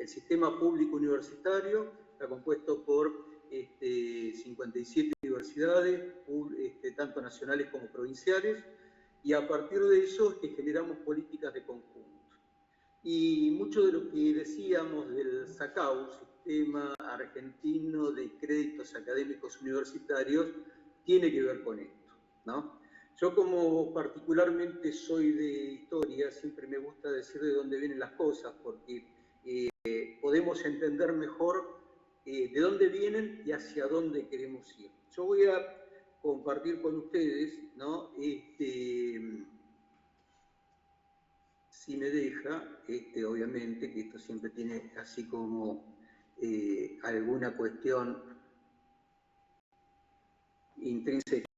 el sistema público universitario está compuesto por 57 universidades, tanto nacionales como provinciales, y a partir de eso es que generamos políticas de conjunto. Y mucho de lo que decíamos del SACAU, Sistema Argentino de Créditos Académicos Universitarios, tiene que ver con esto, ¿no? Yo, como particularmente soy de historia, siempre me gusta decir de dónde vienen las cosas, porque podemos entender mejor de dónde vienen y hacia dónde queremos ir. Yo voy a compartir con ustedes, ¿no? Si me deja, obviamente, que esto siempre tiene así como alguna cuestión intrínsecamente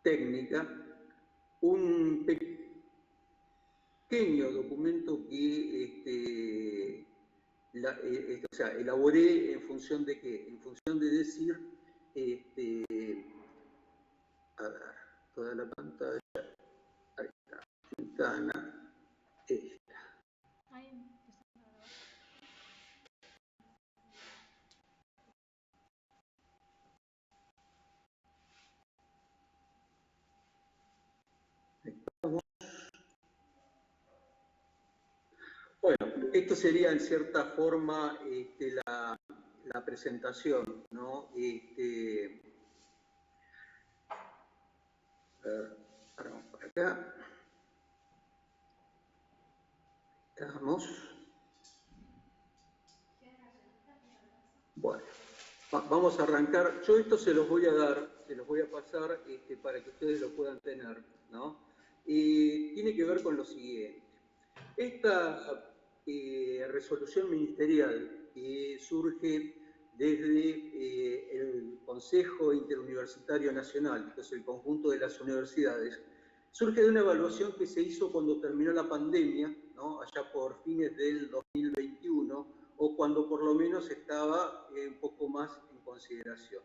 técnica, un pequeño documento que elaboré en función de qué, en función de decir, a ver, toda la pantalla, ahí está, ventana, esta. Bueno, esto sería en cierta forma la presentación, ¿no? Vamos por acá. Estamos. Bueno, vamos a arrancar. Yo esto se los voy a dar, se los voy a pasar para que ustedes lo puedan tener, ¿no? Tiene que ver con lo siguiente. Esta resolución ministerial que surge desde el Consejo Interuniversitario Nacional, que es el conjunto de las universidades, surge de una evaluación que se hizo cuando terminó la pandemia, ¿no? Allá por fines del 2021, o cuando por lo menos estaba un poco más en consideración.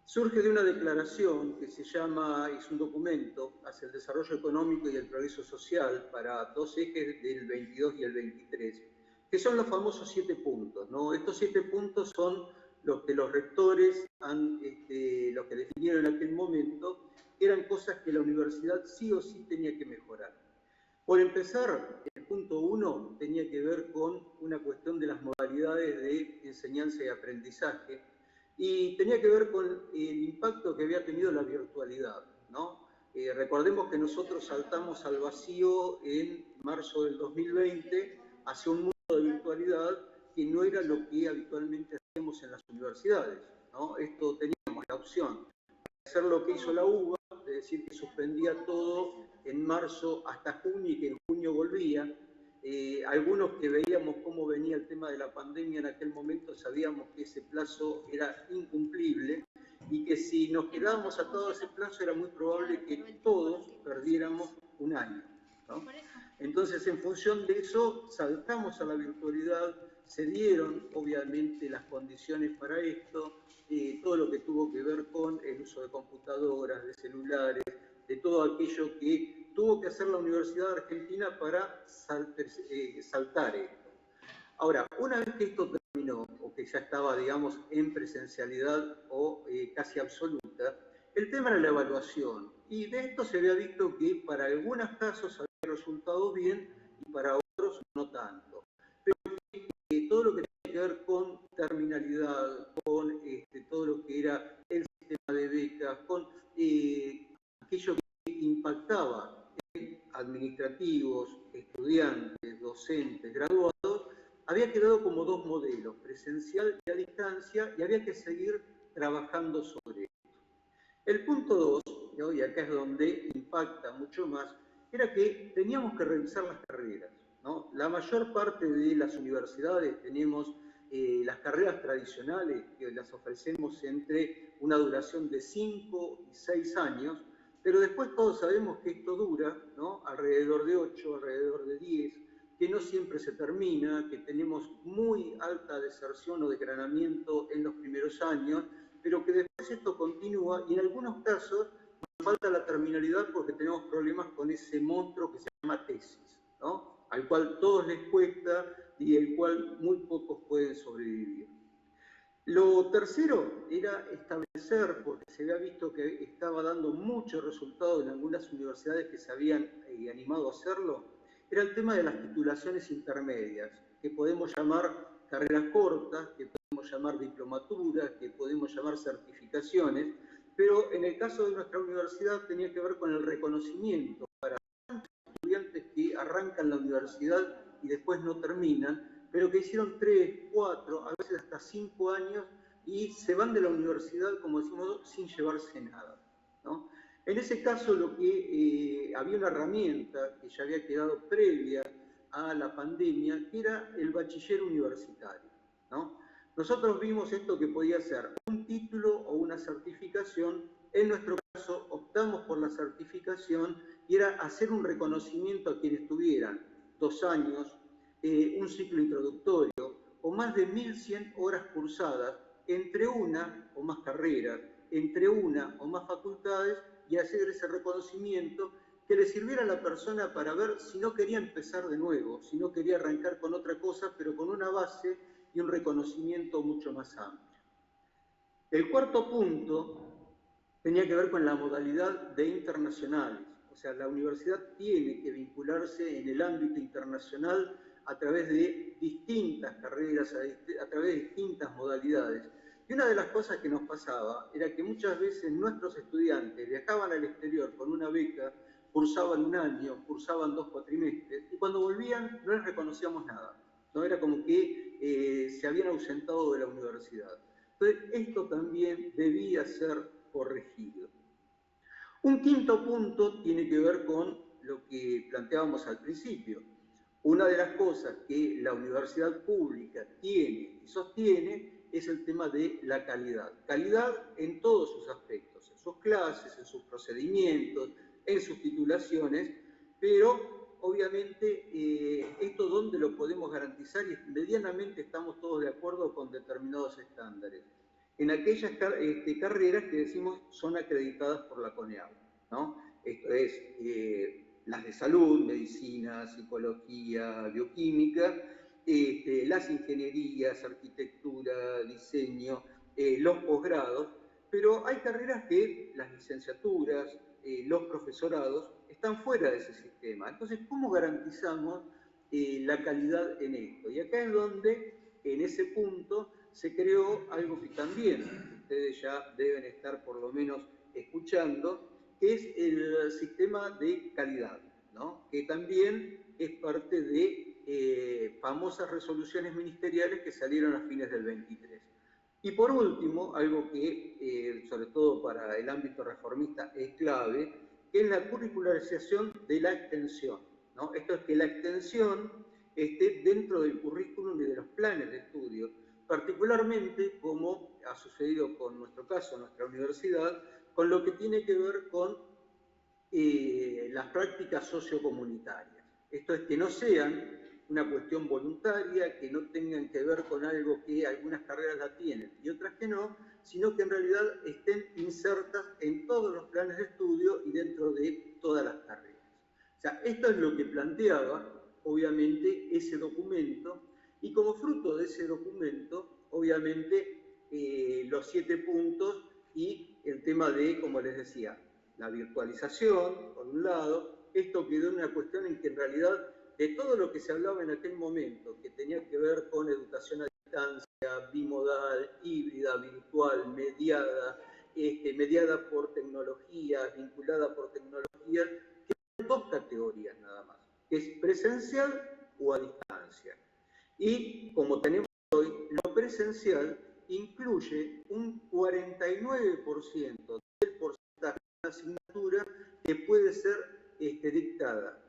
Surge de una declaración que se llama, es un documento hacia el desarrollo económico y el progreso social para dos ejes del 22 y el 23, que son los famosos 7 puntos, ¿no? Estos 7 puntos son los que los rectores los que definieron en aquel momento, eran cosas que la universidad sí o sí tenía que mejorar. Por empezar, el punto 1 tenía que ver con una cuestión de las modalidades de enseñanza y aprendizaje, y tenía que ver con el impacto que había tenido la virtualidad, ¿no? Recordemos que nosotros saltamos al vacío en marzo del 2020 hacia un mundo de virtualidad que no era lo que habitualmente hacíamos en las universidades, ¿no? Esto teníamos la opción de hacer lo que hizo la UBA, de decir que suspendía todo en marzo hasta junio y que en junio volvía. Algunos que veíamos cómo venía el tema de la pandemia en aquel momento sabíamos que ese plazo era incumplible y que si nos quedábamos atados a ese plazo era muy probable que todos perdiéramos un año, ¿no? Entonces, en función de eso, saltamos a la virtualidad, se dieron obviamente las condiciones para esto, todo lo que tuvo que ver con el uso de computadoras, de celulares, de todo aquello que tuvo que hacer la Universidad Argentina para saltar esto. Ahora, una vez que esto terminó, o que ya estaba, digamos, en presencialidad o casi absoluta, el tema era la evaluación. Y de esto se había visto que para algunos casos había resultado bien y para otros no tanto. Pero todo lo que tiene que ver con terminalidad, con todo lo que era el sistema de becas, con aquello que impactaba en administrativos, estudiantes, docentes, graduados, había quedado como dos modelos, presencial y a distancia, y había que seguir trabajando sobre esto. El punto 2, ¿no? Y acá es donde impacta mucho más, era que teníamos que revisar las carreras, ¿no? La mayor parte de las universidades tenemos las carreras tradicionales, que las ofrecemos entre una duración de 5 y 6 años, pero después todos sabemos que esto dura, ¿no? Alrededor de 8, alrededor de 10, que no siempre se termina, que tenemos muy alta deserción o desgranamiento en los primeros años, pero que después esto continúa y en algunos casos nos falta la terminalidad porque tenemos problemas con ese monstruo que se llama tesis, ¿no? Al cual todos les cuesta y el cual muy pocos pueden sobrevivir. Lo tercero era establecer, porque se había visto que estaba dando mucho resultado en algunas universidades que se habían animado a hacerlo, era el tema de las titulaciones intermedias, que podemos llamar carreras cortas, que podemos llamar diplomaturas, que podemos llamar certificaciones, pero en el caso de nuestra universidad tenía que ver con el reconocimiento para estudiantes que arrancan la universidad y después no terminan, pero que hicieron 3, 4, a veces hasta 5 años y se van de la universidad, como decimos, sin llevarse nada, ¿no? En ese caso, lo que había una herramienta que ya había quedado previa a la pandemia, que era el bachiller universitario, ¿no? Nosotros vimos esto que podía ser un título o una certificación. En nuestro caso, optamos por la certificación y era hacer un reconocimiento a quienes tuvieran 2 años, un ciclo introductorio o más de 1.100 horas cursadas entre una o más carreras, entre una o más facultades, y hacer ese reconocimiento que le sirviera a la persona para ver si no quería empezar de nuevo, si no quería arrancar con otra cosa, pero con una base y un reconocimiento mucho más amplio. El cuarto punto tenía que ver con la modalidad de internacionales. O sea, la universidad tiene que vincularse en el ámbito internacional a través de distintas carreras, a través de distintas modalidades. Y una de las cosas que nos pasaba era que muchas veces nuestros estudiantes viajaban al exterior con una beca, cursaban un año, cursaban 2 cuatrimestres, y cuando volvían no les reconocíamos nada. ¿No? Era como que se habían ausentado de la universidad. Entonces, esto también debía ser corregido. Un quinto punto tiene que ver con lo que planteábamos al principio. Una de las cosas que la universidad pública tiene y sostiene es el tema de la calidad. Calidad en todos sus aspectos, en sus clases, en sus procedimientos, en sus titulaciones, pero obviamente esto dónde lo podemos garantizar, y medianamente estamos todos de acuerdo con determinados estándares. En aquellas carreras que decimos son acreditadas por la CONEAU, ¿no? Esto es las de salud, medicina, psicología, bioquímica, las ingenierías, arquitectura, diseño, los posgrados, pero hay carreras que las licenciaturas, los profesorados, están fuera de ese sistema. Entonces, ¿cómo garantizamos la calidad en esto? Y acá es donde, en ese punto, se creó algo que también ustedes ya deben estar por lo menos escuchando, que es el sistema de calidad, ¿no? Que también es parte de famosas resoluciones ministeriales que salieron a fines del 23. Y por último, algo que sobre todo para el ámbito reformista es clave, que es la curricularización de la extensión, ¿no? Esto es que la extensión esté dentro del currículum y de los planes de estudio, particularmente como ha sucedido con nuestro caso, nuestra universidad, con lo que tiene que ver con las prácticas sociocomunitarias. Esto es que no sean una cuestión voluntaria, que no tengan que ver con algo que algunas carreras la tienen y otras que no, sino que en realidad estén insertas en todos los planes de estudio y dentro de todas las carreras. O sea, esto es lo que planteaba, obviamente, ese documento, y como fruto de ese documento, obviamente, los 7 puntos y el tema de, como les decía, la virtualización, por un lado. Esto quedó en una cuestión en que en realidad de todo lo que se hablaba en aquel momento, que tenía que ver con educación a distancia, bimodal, híbrida, virtual, mediada, mediada por tecnologías, vinculada por tecnologías, quedan 2 categorías nada más, que es presencial o a distancia. Y como tenemos hoy, lo presencial incluye un 49% del porcentaje de asignatura que puede ser dictada,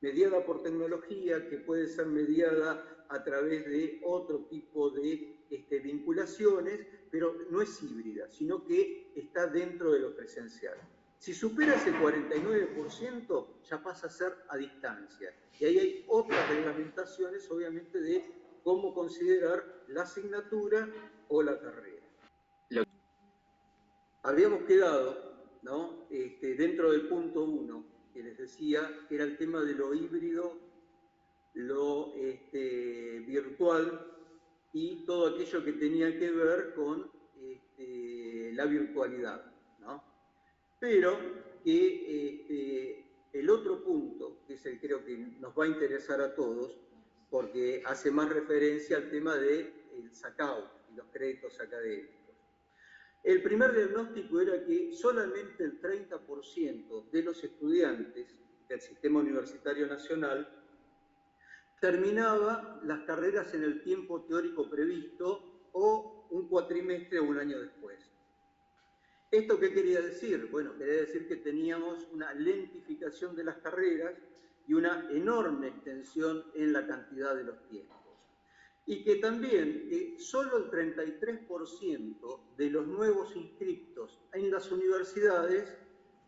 mediada por tecnología, que puede ser mediada a través de otro tipo de vinculaciones, pero no es híbrida, sino que está dentro de lo presencial. Si supera ese 49%, ya pasa a ser a distancia. Y ahí hay otras reglamentaciones, obviamente, de cómo considerar la asignatura o la carrera. Habíamos quedado, ¿no? Dentro del punto 1, que les decía, que era el tema de lo híbrido, lo virtual y todo aquello que tenía que ver con la virtualidad, ¿no? Pero que el otro punto, que es el creo que nos va a interesar a todos, porque hace más referencia al tema del SACAU y los créditos académicos. El primer diagnóstico era que solamente el 30% de los estudiantes del sistema universitario nacional terminaba las carreras en el tiempo teórico previsto o un cuatrimestre o un año después. ¿Esto qué quería decir? Bueno, quería decir que teníamos una lentificación de las carreras y una enorme extensión en la cantidad de los tiempos. Y que también solo el 33% de los nuevos inscriptos en las universidades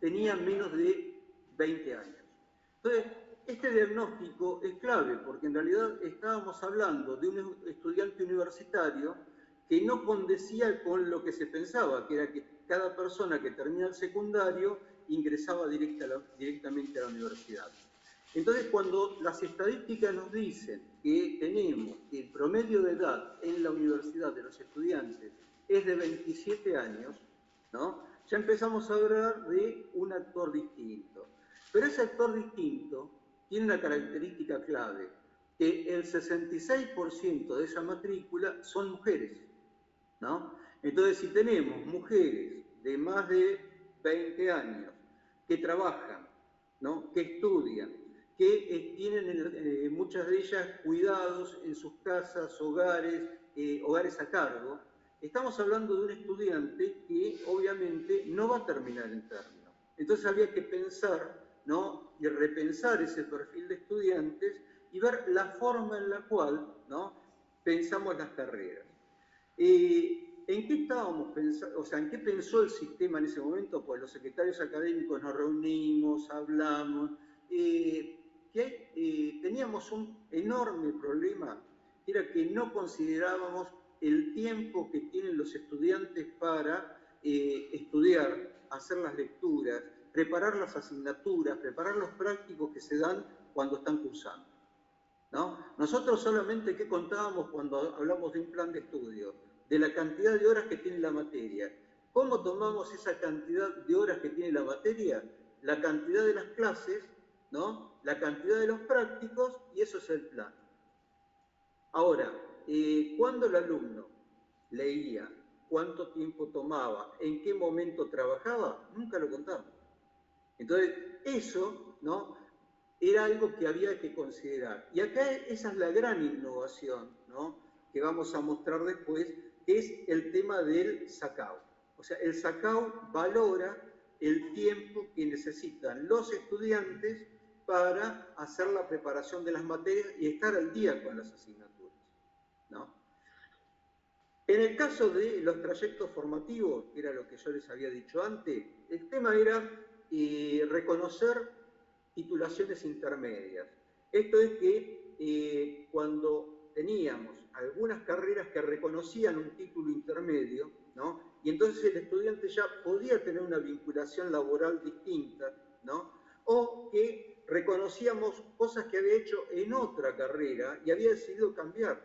tenían menos de 20 años. Entonces, este diagnóstico es clave porque en realidad estábamos hablando de un estudiante universitario que no condecía con lo que se pensaba, que era que cada persona que termina el secundario ingresaba directamente a la universidad. Entonces, cuando las estadísticas nos dicen que tenemos que el promedio de edad en la universidad de los estudiantes es de 27 años, ¿no? Ya empezamos a hablar de un actor distinto. Pero ese actor distinto tiene una característica clave, que el 66% de esa matrícula son mujeres, ¿no? Entonces, si tenemos mujeres de más de 20 años que trabajan, ¿no? Que estudian, que tienen muchas de ellas cuidados en sus casas, hogares a cargo, estamos hablando de un estudiante que obviamente no va a terminar en término. Entonces había que pensar, ¿no? Y repensar ese perfil de estudiantes y ver la forma en la cual, ¿no? Pensamos las carreras. ¿En qué estábamos pensando? O sea, ¿en qué pensó el sistema en ese momento? Pues los secretarios académicos nos reunimos, hablamos, teníamos un enorme problema, que era que no considerábamos el tiempo que tienen los estudiantes para estudiar, hacer las lecturas, preparar las asignaturas, preparar los prácticos que se dan cuando están cursando, ¿no? Nosotros solamente ¿qué contábamos cuando hablamos de un plan de estudio? De la cantidad de horas que tiene la materia. ¿Cómo tomamos esa cantidad de horas que tiene la materia? La cantidad de las clases, ¿no? La cantidad de los prácticos, y eso es el plan. Ahora, cuando el alumno leía, cuánto tiempo tomaba, en qué momento trabajaba, nunca lo contamos. Entonces, eso, ¿no? Era algo que había que considerar. Y acá esa es la gran innovación, ¿no? Que vamos a mostrar después, que es el tema del SACAU. O sea, el SACAU valora el tiempo que necesitan los estudiantes para hacer la preparación de las materias y estar al día con las asignaturas, ¿no? En el caso de los trayectos formativos, que era lo que yo les había dicho antes, el tema era reconocer titulaciones intermedias. Esto es que cuando teníamos algunas carreras que reconocían un título intermedio, ¿no? Y entonces el estudiante ya podía tener una vinculación laboral distinta, ¿no? O que reconocíamos cosas que había hecho en otra carrera y había decidido cambiar.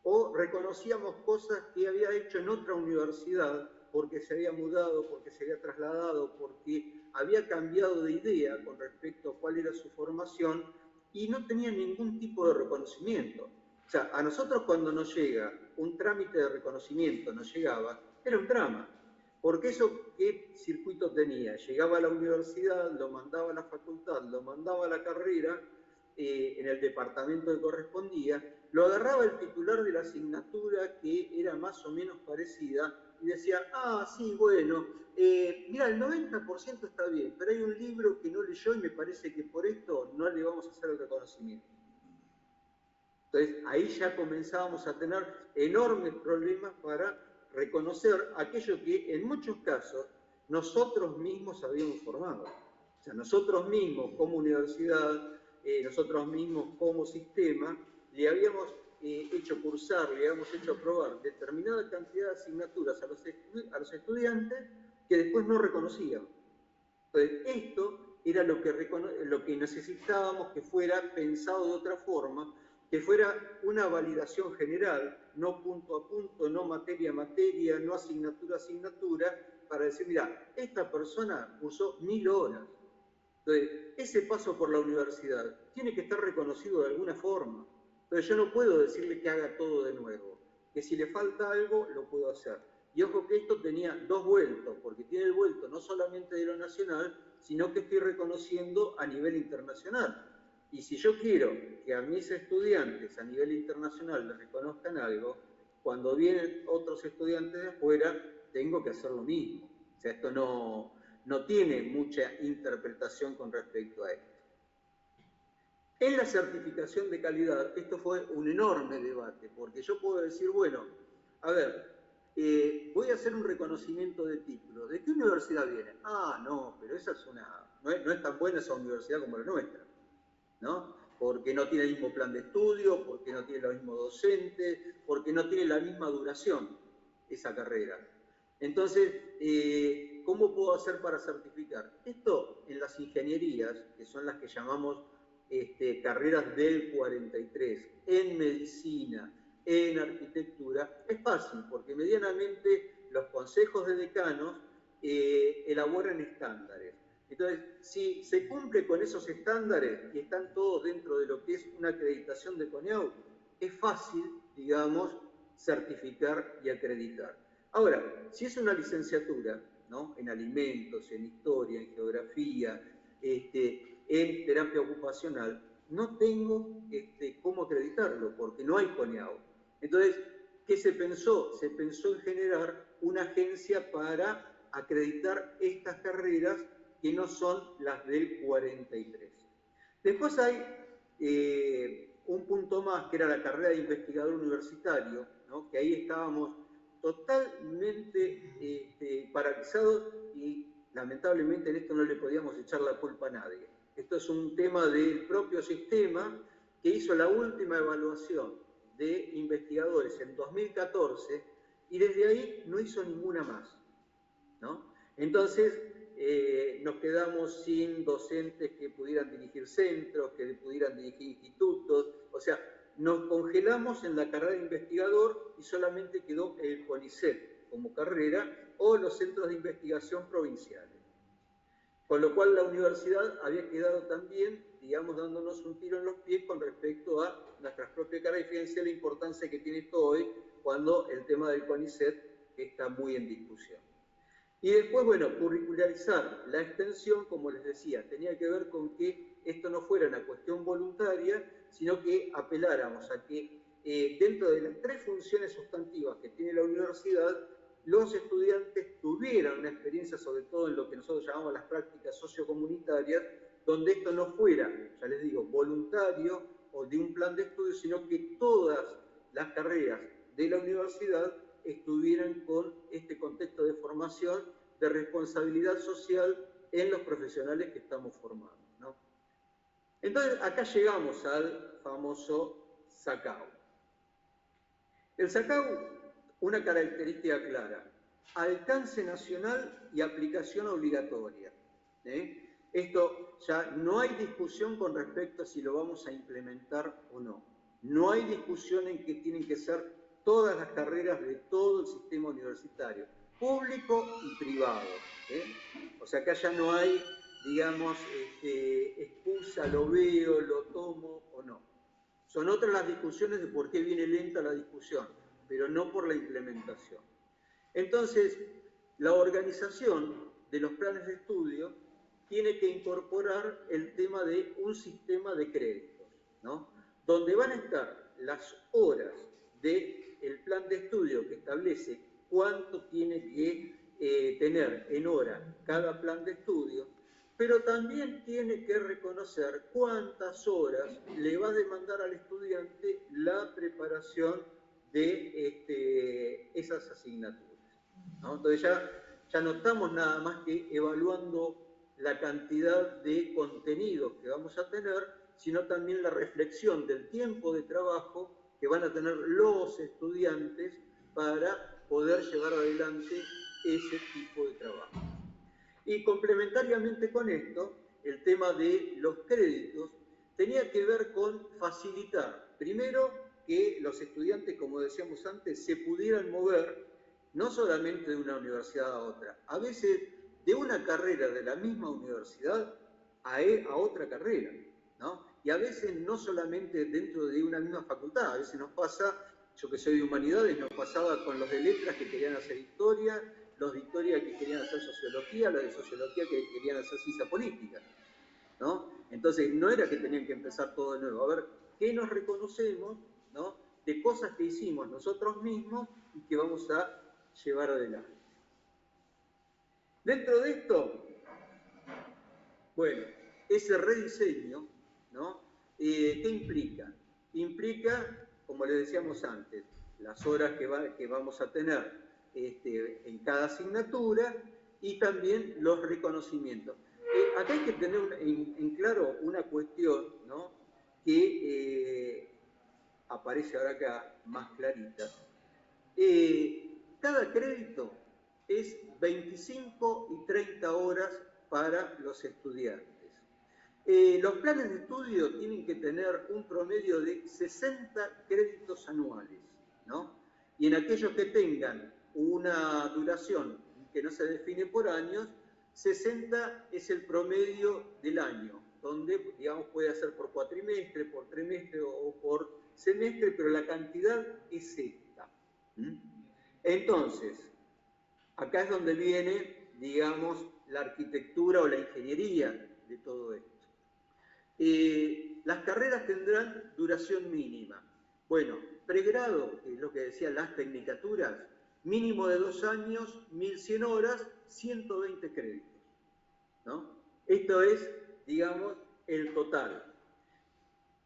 O reconocíamos cosas que había hecho en otra universidad porque se había mudado, porque se había trasladado, porque había cambiado de idea con respecto a cuál era su formación y no tenía ningún tipo de reconocimiento. O sea, a nosotros cuando nos llega un trámite de reconocimiento, nos llegaba, era un drama. Porque eso, ¿qué circuito tenía? Llegaba a la universidad, lo mandaba a la facultad, lo mandaba a la carrera, en el departamento que correspondía, lo agarraba el titular de la asignatura que era más o menos parecida y decía, ah, sí, bueno, mira, el 90% está bien, pero hay un libro que no leyó y me parece que por esto no le vamos a hacer el reconocimiento. Entonces, ahí ya comenzábamos a tener enormes problemas para reconocer aquello que en muchos casos nosotros mismos habíamos formado. O sea, nosotros mismos como universidad, nosotros mismos como sistema, le habíamos hecho cursar, le habíamos hecho aprobar determinada cantidad de asignaturas a los estudiantes que después no reconocían. Entonces, esto era lo que necesitábamos que fuera pensado de otra forma, que fuera una validación general, no punto a punto, no materia a materia, no asignatura a asignatura, para decir, mira, esta persona cursó 1000 horas. Entonces, ese paso por la universidad tiene que estar reconocido de alguna forma. Entonces, yo no puedo decirle que haga todo de nuevo, que si le falta algo, lo puedo hacer. Y ojo que esto tenía dos vueltos, porque tiene el vuelto no solamente de lo nacional, sino que estoy reconociendo a nivel internacional. Y si yo quiero que a mis estudiantes a nivel internacional les reconozcan algo, cuando vienen otros estudiantes de afuera, tengo que hacer lo mismo. O sea, esto no tiene mucha interpretación con respecto a esto. En la certificación de calidad, esto fue un enorme debate, porque yo puedo decir, bueno, a ver, voy a hacer un reconocimiento de título. ¿De qué universidad viene? Ah, no, pero esa es no es tan buena esa universidad como la nuestra, ¿no? Porque no tiene el mismo plan de estudio, porque no tiene los mismos docentes, porque no tiene la misma duración esa carrera. Entonces, ¿cómo puedo hacer para certificar? Esto en las ingenierías, que son las que llamamos carreras del 43, en medicina, en arquitectura, es fácil, porque medianamente los consejos de decanos elaboran estándares. Entonces, si se cumple con esos estándares y están todos dentro de lo que es una acreditación de CONEAU, es fácil, digamos, certificar y acreditar. Ahora, si es una licenciatura, ¿no? En alimentos, en historia, en geografía, en terapia ocupacional, no tengo cómo acreditarlo, porque no hay CONEAU. Entonces, ¿qué se pensó? Se pensó en generar una agencia para acreditar estas carreras que no son las del 43. Después hay un punto más, que era la carrera de investigador universitario, ¿no? Que ahí estábamos totalmente paralizados y lamentablemente en esto no le podíamos echar la culpa a nadie. Esto es un tema del propio sistema que hizo la última evaluación de investigadores en 2014 y desde ahí no hizo ninguna más, ¿no? Entonces, nos quedamos sin docentes que pudieran dirigir centros, que pudieran dirigir institutos, o sea, nos congelamos en la carrera de investigador y solamente quedó el CONICET como carrera o los centros de investigación provinciales. Con lo cual la universidad había quedado también, digamos, dándonos un tiro en los pies con respecto a nuestras propias carreras, y fíjense la importancia que tiene esto hoy cuando el tema del CONICET está muy en discusión. Y después, bueno, curricularizar la extensión, como les decía, tenía que ver con que esto no fuera una cuestión voluntaria, sino que apeláramos a que dentro de las tres funciones sustantivas que tiene la universidad, los estudiantes tuvieran una experiencia, sobre todo en lo que nosotros llamamos las prácticas sociocomunitarias, donde esto no fuera, ya les digo, voluntario o de un plan de estudio, sino que todas las carreras de la universidad estuvieran con este contexto de formación, de responsabilidad social en los profesionales que estamos formando, ¿no? Entonces, acá llegamos al famoso SACAU. El SACAU, una característica clara, alcance nacional y aplicación obligatoria. Esto ya no hay discusión con respecto a si lo vamos a implementar o no. No hay discusión en que tienen que ser todas las carreras de todo el sistema universitario, público y privado. O sea, acá ya no hay, digamos, excusa, lo veo, lo tomo o no. Son otras las discusiones de por qué viene lenta la discusión, pero no por la implementación. Entonces, la organización de los planes de estudio tiene que incorporar el tema de un sistema de créditos, ¿no? Donde van a estar las horas del plan de estudio que establece cuánto tiene que tener en hora cada plan de estudio, pero también tiene que reconocer cuántas horas le va a demandar al estudiante la preparación de esas asignaturas, ¿no? Entonces ya no estamos nada más que evaluando la cantidad de contenidos que vamos a tener, sino también la reflexión del tiempo de trabajo que van a tener los estudiantes para poder llevar adelante ese tipo de trabajo. Y complementariamente con esto, el tema de los créditos tenía que ver con facilitar, primero, que los estudiantes, como decíamos antes, se pudieran mover no solamente de una universidad a otra, a veces de una carrera de la misma universidad a otra carrera, ¿no? Y a veces no solamente dentro de una misma facultad, a veces nos pasa, yo que soy de humanidades, nos pasaba con los de letras que querían hacer historia, los de historia que querían hacer sociología, los de sociología que querían hacer ciencia política, ¿no? Entonces no era que tenían que empezar todo de nuevo, a ver, ¿qué nos reconocemos, ¿no? De cosas que hicimos nosotros mismos y que vamos a llevar adelante. Dentro de esto, bueno, ese rediseño, ¿no? ¿Qué implica? Implica, como les decíamos antes, las horas que vamos a tener en cada asignatura y también los reconocimientos. Acá hay que tener en claro una cuestión, ¿no? Que aparece ahora acá más clarita. Cada crédito es 25 y 30 horas para los estudiantes. Los planes de estudio tienen que tener un promedio de 60 créditos anuales, ¿no? Y en aquellos que tengan una duración que no se define por años, 60 es el promedio del año, donde, digamos, puede ser por cuatrimestre, por trimestre o por semestre, pero la cantidad es esta. Entonces, acá es donde viene, digamos, la arquitectura o la ingeniería de todo esto. Las carreras tendrán duración mínima. Bueno, pregrado, que es lo que decían las tecnicaturas, mínimo de 2 años, 1100 horas, 120 créditos, ¿no? Esto es, digamos, el total.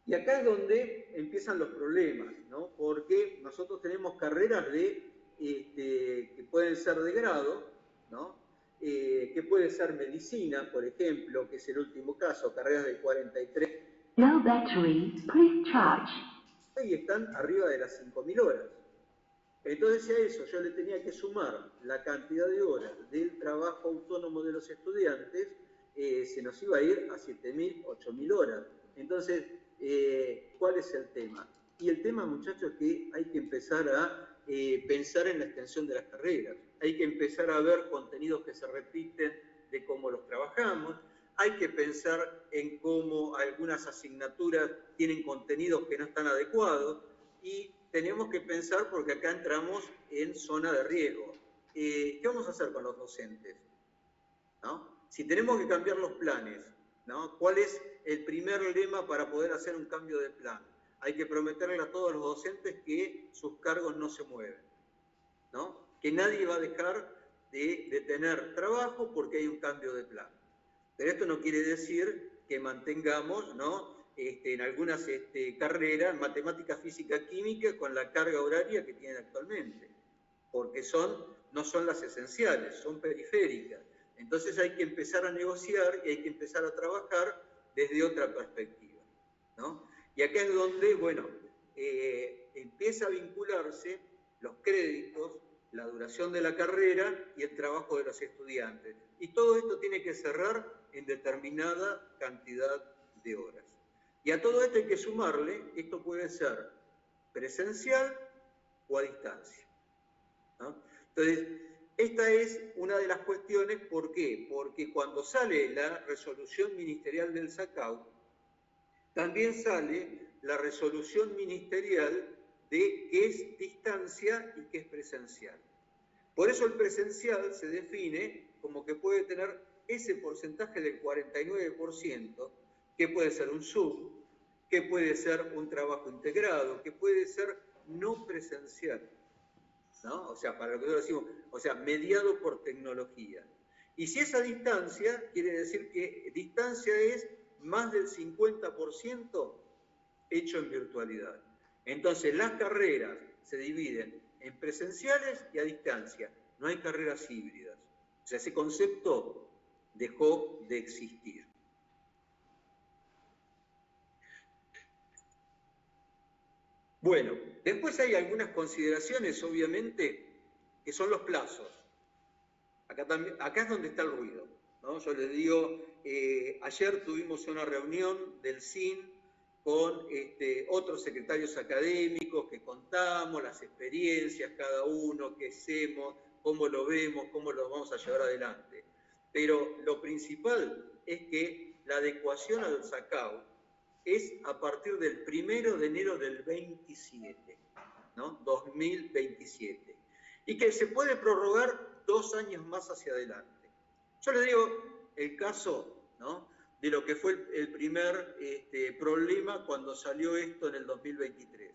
Y acá es donde empiezan los problemas, ¿no? Porque nosotros tenemos carreras que pueden ser de grado, ¿no? Que puede ser medicina, por ejemplo, que es el último caso, carreras de 43. No battery, please charge. Y están arriba de las 5.000 horas. Entonces a eso yo le tenía que sumar la cantidad de horas del trabajo autónomo de los estudiantes, se nos iba a ir a 7.000, 8.000 horas. Entonces, ¿cuál es el tema? Y el tema, muchachos, es que hay que empezar a pensar en la extensión de las carreras. Hay que empezar a ver contenidos que se repiten de cómo los trabajamos. Hay que pensar en cómo algunas asignaturas tienen contenidos que no están adecuados. Y tenemos que pensar, porque acá entramos en zona de riesgo. ¿Qué vamos a hacer con los docentes? ¿No? Si tenemos que cambiar los planes, ¿no? ¿Cuál es el primer lema para poder hacer un cambio de plan? Hay que prometerle a todos los docentes que sus cargos no se mueven, ¿no? Que nadie va a dejar de tener trabajo porque hay un cambio de plan. Pero esto no quiere decir que mantengamos, ¿no? En algunas carreras, matemática, física, química, con la carga horaria que tienen actualmente, porque no son las esenciales, son periféricas. Entonces hay que empezar a negociar y hay que empezar a trabajar desde otra perspectiva, ¿no? Y acá es donde, bueno, empieza a vincularse los créditos, la duración de la carrera y el trabajo de los estudiantes. Y todo esto tiene que cerrar en determinada cantidad de horas. Y a todo esto hay que sumarle, esto puede ser presencial o a distancia, ¿no? Entonces, esta es una de las cuestiones, ¿por qué? Porque cuando sale la resolución ministerial del SACAU, también sale la resolución ministerial de qué es distancia y qué es presencial. Por eso el presencial se define como que puede tener ese porcentaje del 49%, que puede ser un sub, que puede ser un trabajo integrado, que puede ser no presencial, ¿no? O sea, para lo que nosotros decimos, o sea, mediado por tecnología. Y si es a distancia, quiere decir que distancia es más del 50% hecho en virtualidad. Entonces, las carreras se dividen en presenciales y a distancia. No hay carreras híbridas. O sea, ese concepto dejó de existir. Bueno, después hay algunas consideraciones, obviamente, que son los plazos. Acá es donde está el ruido, ¿no? Yo les digo, ayer tuvimos una reunión del CIN con otros secretarios académicos que contamos las experiencias, cada uno, qué hacemos, cómo lo vemos, cómo lo vamos a llevar adelante. Pero lo principal es que la adecuación al SACAU es a partir del 1 de enero del 27, ¿no? 2027. Y que se puede prorrogar 2 años más hacia adelante. Yo les digo el caso, ¿no?, de lo que fue el primer problema cuando salió esto en el 2023.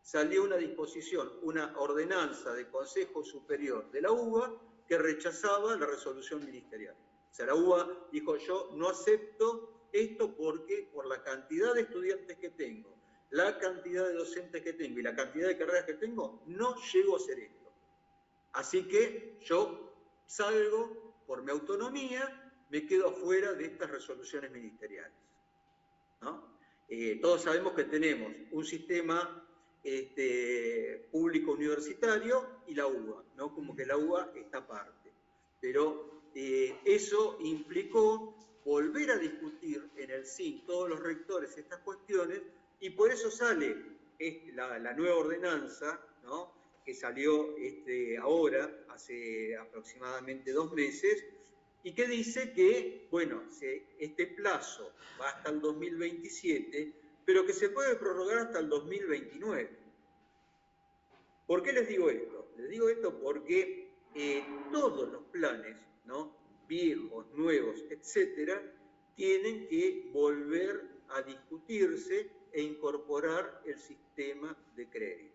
Salió una disposición, una ordenanza del Consejo Superior de la UBA que rechazaba la resolución ministerial. O sea, la UBA dijo, yo no acepto esto porque por la cantidad de estudiantes que tengo, la cantidad de docentes que tengo y la cantidad de carreras que tengo, no llego a hacer esto. Así que yo salgo por mi autonomía, me quedo afuera de estas resoluciones ministeriales, ¿no? Todos sabemos que tenemos un sistema público universitario y la UBA, ¿no? Como que la UBA está aparte. Pero eso implicó volver a discutir en el CIN todos los rectores estas cuestiones y por eso sale la nueva ordenanza, ¿no?, que salió ahora, hace aproximadamente 2 meses, y que dice que, bueno, este plazo va hasta el 2027, pero que se puede prorrogar hasta el 2029. ¿Por qué les digo esto? Les digo esto porque todos los planes, ¿no?, viejos, nuevos, etcétera, tienen que volver a discutirse e incorporar el sistema de crédito.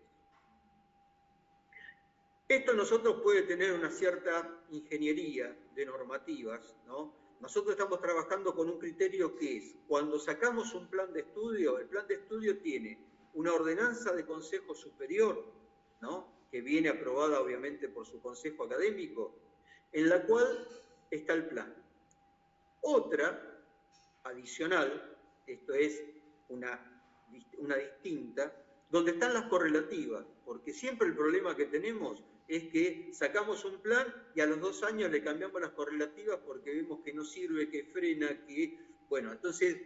Esto nosotros puede tener una cierta ingeniería de normativas, ¿no? Nosotros estamos trabajando con un criterio que es, cuando sacamos un plan de estudio, el plan de estudio tiene una ordenanza de Consejo Superior, ¿no?, que viene aprobada obviamente por su Consejo Académico, en la cual está el plan. Otra, adicional, esto es una distinta, donde están las correlativas, porque siempre el problema que tenemos es que sacamos un plan y a los 2 años le cambiamos las correlativas porque vemos que no sirve, que frena, que... Bueno, entonces,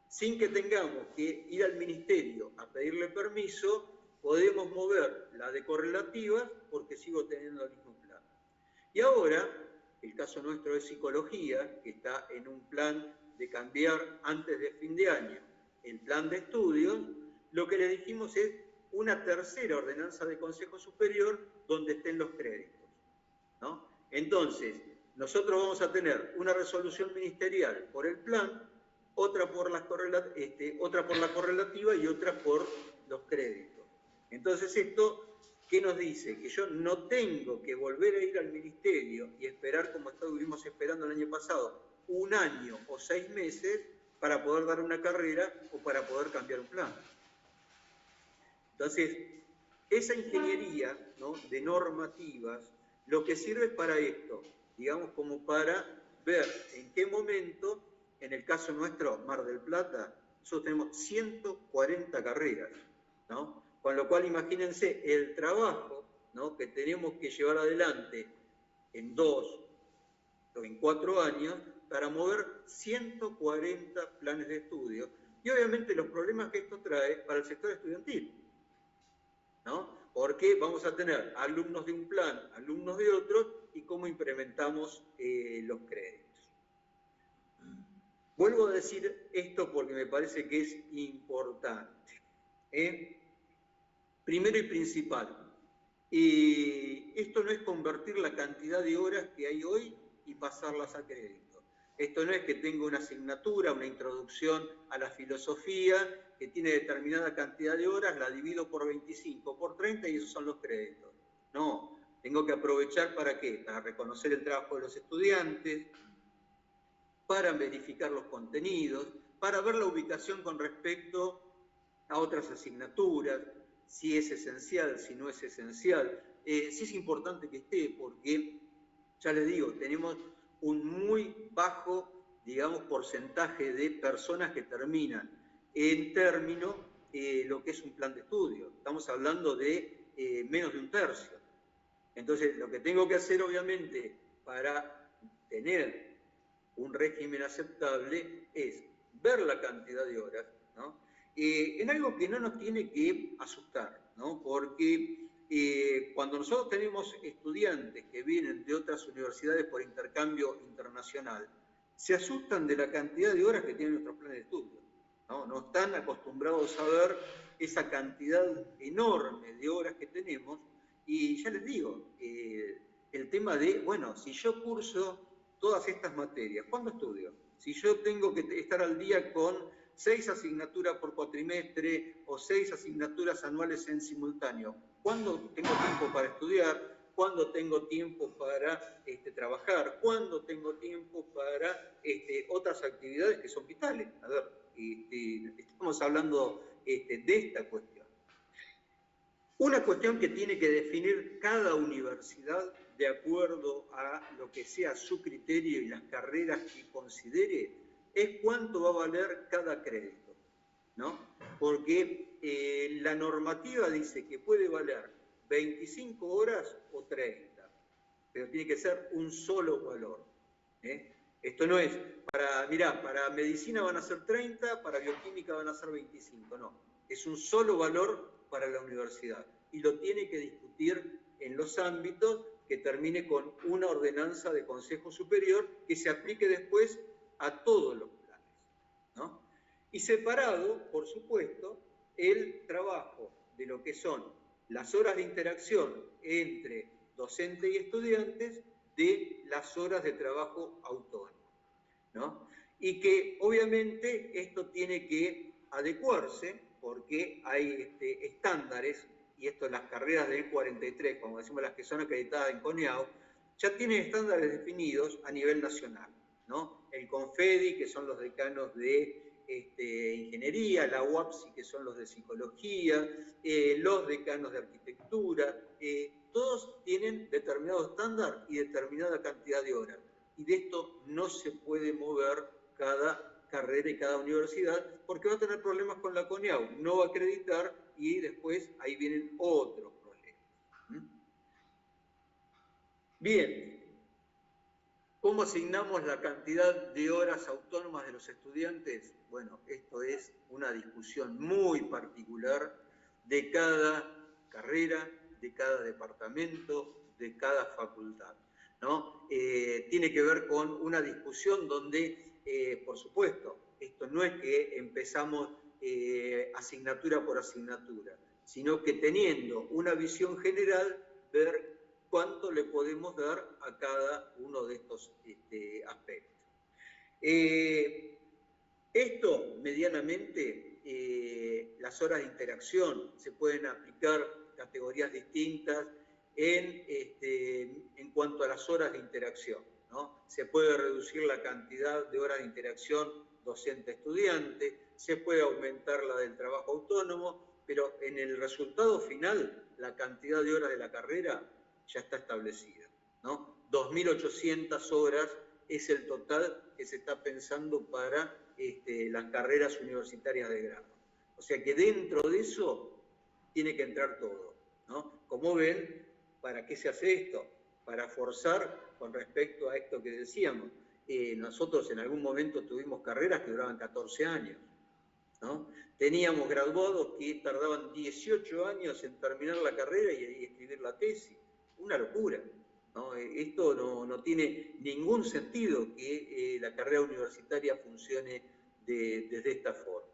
sin que tengamos que ir al ministerio a pedirle permiso, podemos mover la de correlativas porque sigo teniendo el mismo plan. Y ahora, el caso nuestro de psicología, que está en un plan de cambiar antes de fin de año el plan de estudios, lo que le dijimos es una tercera ordenanza de Consejo Superior donde estén los créditos, ¿no? Entonces, nosotros vamos a tener una resolución ministerial por el plan, otra por la correlativa y otra por los créditos. Entonces, esto, ¿qué nos dice? Que yo no tengo que volver a ir al ministerio y esperar, como estuvimos esperando el año pasado, 1 año o 6 meses para poder dar una carrera o para poder cambiar un plan. Entonces, esa ingeniería, ¿no?, de normativas, lo que sirve es para esto, digamos, como para ver en qué momento, en el caso nuestro, Mar del Plata, nosotros tenemos 140 carreras, ¿no? Con lo cual, imagínense el trabajo, ¿no?, que tenemos que llevar adelante en 2 o en 4 años para mover 140 planes de estudio y obviamente los problemas que esto trae para el sector estudiantil, ¿no? Porque vamos a tener alumnos de un plan, alumnos de otro, y cómo implementamos los créditos. Vuelvo a decir esto porque me parece que es importante. Primero y principal, esto no es convertir la cantidad de horas que hay hoy y pasarlas a crédito. Esto no es que tenga una asignatura, una introducción a la filosofía, que tiene determinada cantidad de horas, la divido por 25, por 30 y esos son los créditos. No, tengo que aprovechar ¿para qué? Para reconocer el trabajo de los estudiantes, para verificar los contenidos, para ver la ubicación con respecto a otras asignaturas, si es esencial, si no es esencial, si es importante que esté, porque, ya les digo, tenemos un muy bajo, digamos, porcentaje de personas que terminan en término lo que es un plan de estudio. Estamos hablando de menos de 1/3. Entonces, lo que tengo que hacer, obviamente, para tener un régimen aceptable es ver la cantidad de horas, ¿no? En algo que no nos tiene que asustar, ¿no? Porque cuando nosotros tenemos estudiantes que vienen de otras universidades por intercambio internacional, se asustan de la cantidad de horas que tienen nuestros planes de estudio, ¿no? No están acostumbrados a ver esa cantidad enorme de horas que tenemos, y ya les digo, el tema de, bueno, si yo curso todas estas materias, ¿cuándo estudio? Si yo tengo que estar al día con 6 asignaturas por cuatrimestre o 6 asignaturas anuales en simultáneo, ¿cuándo tengo tiempo para estudiar? ¿Cuándo tengo tiempo para trabajar? ¿Cuándo tengo tiempo para otras actividades que son vitales? A ver, estamos hablando de esta cuestión. Una cuestión que tiene que definir cada universidad de acuerdo a lo que sea su criterio y las carreras que considere, es cuánto va a valer cada crédito, ¿no? Porque la normativa dice que puede valer 25 horas o 30, pero tiene que ser un solo valor, ¿eh? Esto no es, mirá, para medicina van a ser 30, para bioquímica van a ser 25, no. Es un solo valor para la universidad y lo tiene que discutir en los ámbitos que termine con una ordenanza de Consejo Superior que se aplique después a todos los planes, ¿no? Y separado, por supuesto, el trabajo de lo que son las horas de interacción entre docente y estudiantes de las horas de trabajo autónomo, ¿no? Y que obviamente esto tiene que adecuarse porque hay estándares, y esto en las carreras del 43, como decimos las que son acreditadas en CONEAU, ya tienen estándares definidos a nivel nacional, ¿no? El CONFEDI, que son los decanos de ingeniería, la UAPSI, que son los de psicología, los decanos de arquitectura, todos tienen determinado estándar y determinada cantidad de horas. Y de esto no se puede mover cada carrera y cada universidad, porque va a tener problemas con la CONEAU, no va a acreditar y después ahí vienen otros problemas. Bien, ¿cómo asignamos la cantidad de horas autónomas de los estudiantes? Bueno, esto es una discusión muy particular de cada carrera, de cada departamento, de cada facultad, ¿no? Tiene que ver con una discusión donde, por supuesto, esto no es que empezamos asignatura por asignatura, sino que teniendo una visión general, ver cuánto le podemos dar a cada uno de estos aspectos. Esto, medianamente, las horas de interacción se pueden aplicar categorías distintas en cuanto a las horas de interacción, ¿no? Se puede reducir la cantidad de horas de interacción docente-estudiante, se puede aumentar la del trabajo autónomo, pero en el resultado final, la cantidad de horas de la carrera ya está establecida, ¿no? 2.800 horas es el total que se está pensando para las carreras universitarias de grado. O sea que dentro de eso tiene que entrar todo, ¿no? Como ven, ¿para qué se hace esto? Para forzar con respecto a esto que decíamos. Nosotros en algún momento tuvimos carreras que duraban 14 años, ¿no? Teníamos graduados que tardaban 18 años en terminar la carrera y escribir la tesis. Una locura, ¿no? Esto no tiene ningún sentido que la carrera universitaria funcione desde esta forma.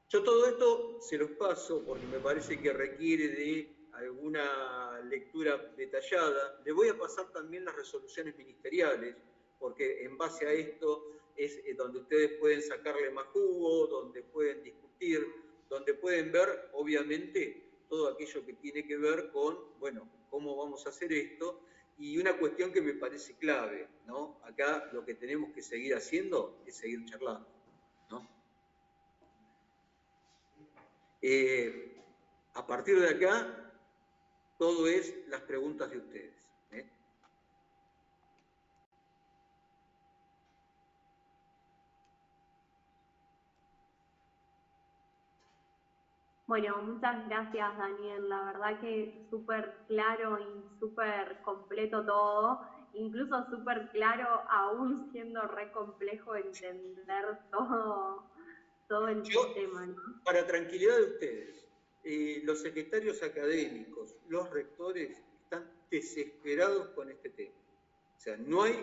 Yo todo esto se los paso porque me parece que requiere de alguna lectura detallada. Le voy a pasar también las resoluciones ministeriales, porque en base a esto es donde ustedes pueden sacarle más jugo, donde pueden discutir, donde pueden ver, obviamente, todo aquello que tiene que ver con, bueno, cómo vamos a hacer esto, y una cuestión que me parece clave, ¿no? Acá lo que tenemos que seguir haciendo es seguir charlando, ¿no? A partir de acá, todo es las preguntas de ustedes. Bueno, muchas gracias, Daniel. La verdad que súper claro y súper completo todo. incluso súper claro, aún siendo re complejo entender todo el sistema, ¿no? Para tranquilidad de ustedes, los secretarios académicos, los rectores, están desesperados con este tema. O sea, no hay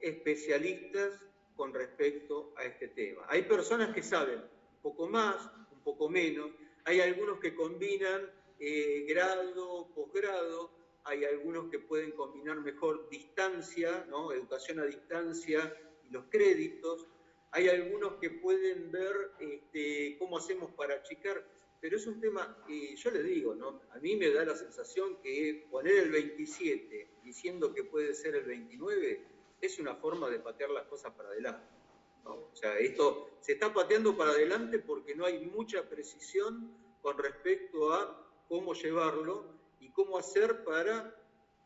especialistas con respecto a este tema. Hay personas que saben un poco más, un poco menos, hay algunos que combinan grado, posgrado, hay algunos que pueden combinar mejor distancia, ¿no? Educación a distancia y los créditos, hay algunos que pueden ver cómo hacemos para achicar, pero es un tema, yo les digo, ¿no? A mí me da la sensación que poner el 27 diciendo que puede ser el 29 es una forma de patear las cosas para adelante, ¿no? O sea, esto se está pateando para adelante porque no hay mucha precisión con respecto a cómo llevarlo y cómo hacer para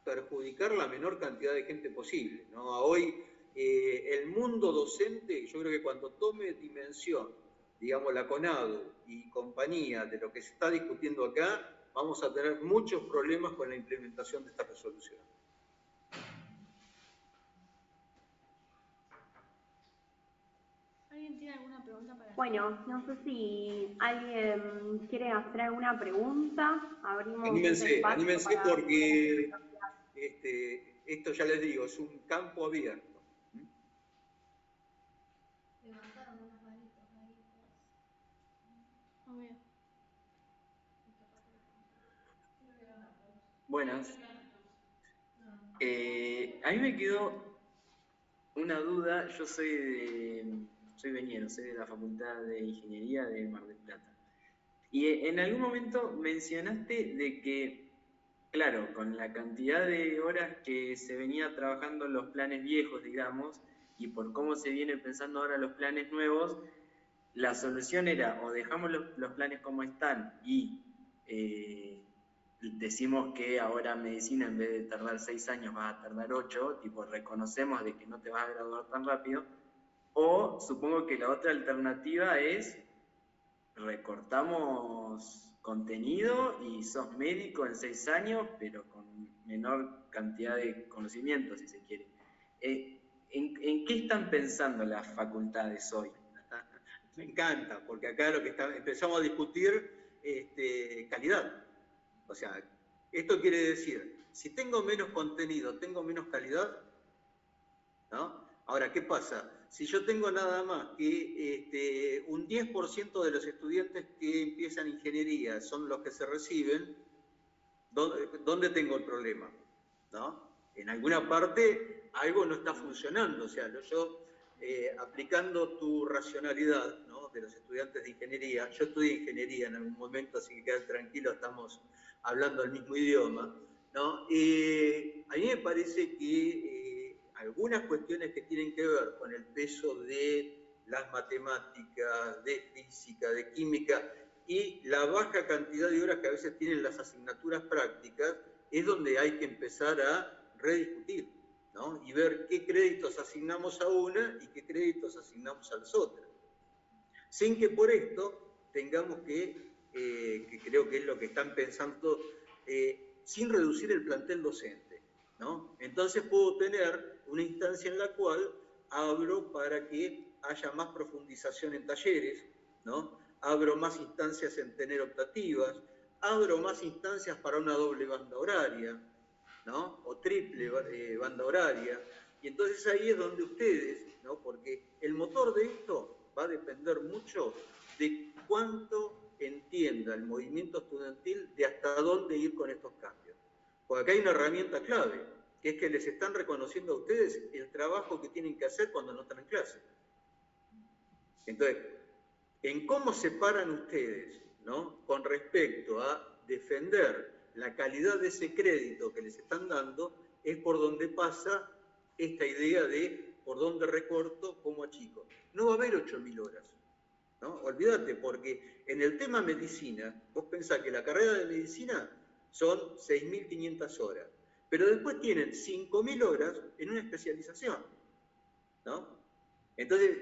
perjudicar la menor cantidad de gente posible, ¿no? Hoy el mundo docente, yo creo que cuando tome dimensión, digamos, la CONADU y compañía de lo que se está discutiendo acá, vamos a tener muchos problemas con la implementación de esta resolución. ¿Alguien tiene alguna pregunta para Bueno, no sé si alguien quiere hacer alguna pregunta. Abrimos Anímense porque esto ya les digo, es un campo abierto. Levantaron unas manitos ahí. Muy bien. Buenas. A mí me quedó una duda. Yo soy veniero, soy de la Facultad de Ingeniería de Mar del Plata. Y en algún momento mencionaste de que, claro, con la cantidad de horas que se venía trabajando en los planes viejos, digamos, y por cómo se viene pensando ahora los planes nuevos, la solución era o dejamos los planes como están y decimos que ahora medicina en vez de tardar 6 años vas a tardar 8, tipo reconocemos de que no te vas a graduar tan rápido, o supongo que la otra alternativa es recortamos contenido y sos médico en 6 años, pero con menor cantidad de conocimientos, si se quiere. ¿En qué están pensando las facultades hoy? Me encanta, porque acá lo que empezamos a discutir calidad. O sea, esto quiere decir, si tengo menos contenido, tengo menos calidad, ¿no? Ahora, ¿qué pasa? Si yo tengo nada más que un 10% de los estudiantes que empiezan ingeniería son los que se reciben, ¿dónde tengo el problema? ¿No? En alguna parte algo no está funcionando. O sea, yo aplicando tu racionalidad, ¿no?, de los estudiantes de ingeniería, yo estudié ingeniería en algún momento, así que quedan tranquilos, estamos hablando el mismo idioma, ¿no? A mí me parece que algunas cuestiones que tienen que ver con el peso de las matemáticas, de física, de química y la baja cantidad de horas que a veces tienen las asignaturas prácticas, es donde hay que empezar a rediscutir, ¿no? Y ver qué créditos asignamos a una y qué créditos asignamos a las otras. Sin que por esto tengamos que creo que es lo que están pensando, sin reducir el plantel docente, ¿no? Entonces puedo tener una instancia en la cual abro para que haya más profundización en talleres, ¿no? Abro más instancias en tener optativas, abro más instancias para una doble banda horaria, ¿no? O triple banda horaria. Y entonces ahí es donde ustedes, ¿no?, porque el motor de esto va a depender mucho de cuánto entienda el movimiento estudiantil de hasta dónde ir con estos cambios. Porque acá hay una herramienta clave, que es que les están reconociendo a ustedes el trabajo que tienen que hacer cuando no están en clase. Entonces, en cómo se paran ustedes, ¿no?, con respecto a defender la calidad de ese crédito que les están dando, es por donde pasa esta idea de por dónde recorto, cómo achico. No va a haber 8.000 horas, ¿no? Olvídate, porque en el tema medicina, vos pensás que la carrera de medicina son 6.500 horas, pero después tienen 5.000 horas en una especialización, ¿no? Entonces,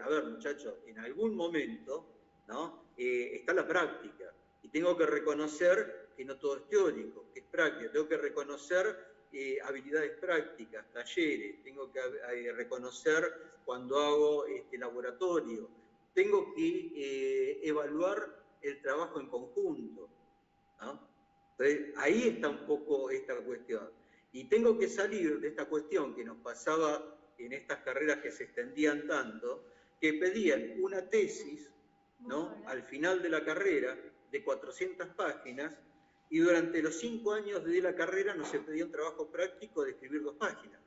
a ver, muchachos, en algún momento, ¿no?, está la práctica, y tengo que reconocer que no todo es teórico, que es práctica, tengo que reconocer habilidades prácticas, talleres, tengo que reconocer cuando hago laboratorio, tengo que evaluar el trabajo en conjunto, ¿no? Entonces, ahí está un poco esta cuestión. Y tengo que salir de esta cuestión que nos pasaba en estas carreras que se extendían tanto, que pedían una tesis, ¿no?, al final de la carrera de 400 páginas, y durante los 5 años de la carrera no se pedía un trabajo práctico de escribir 2 páginas.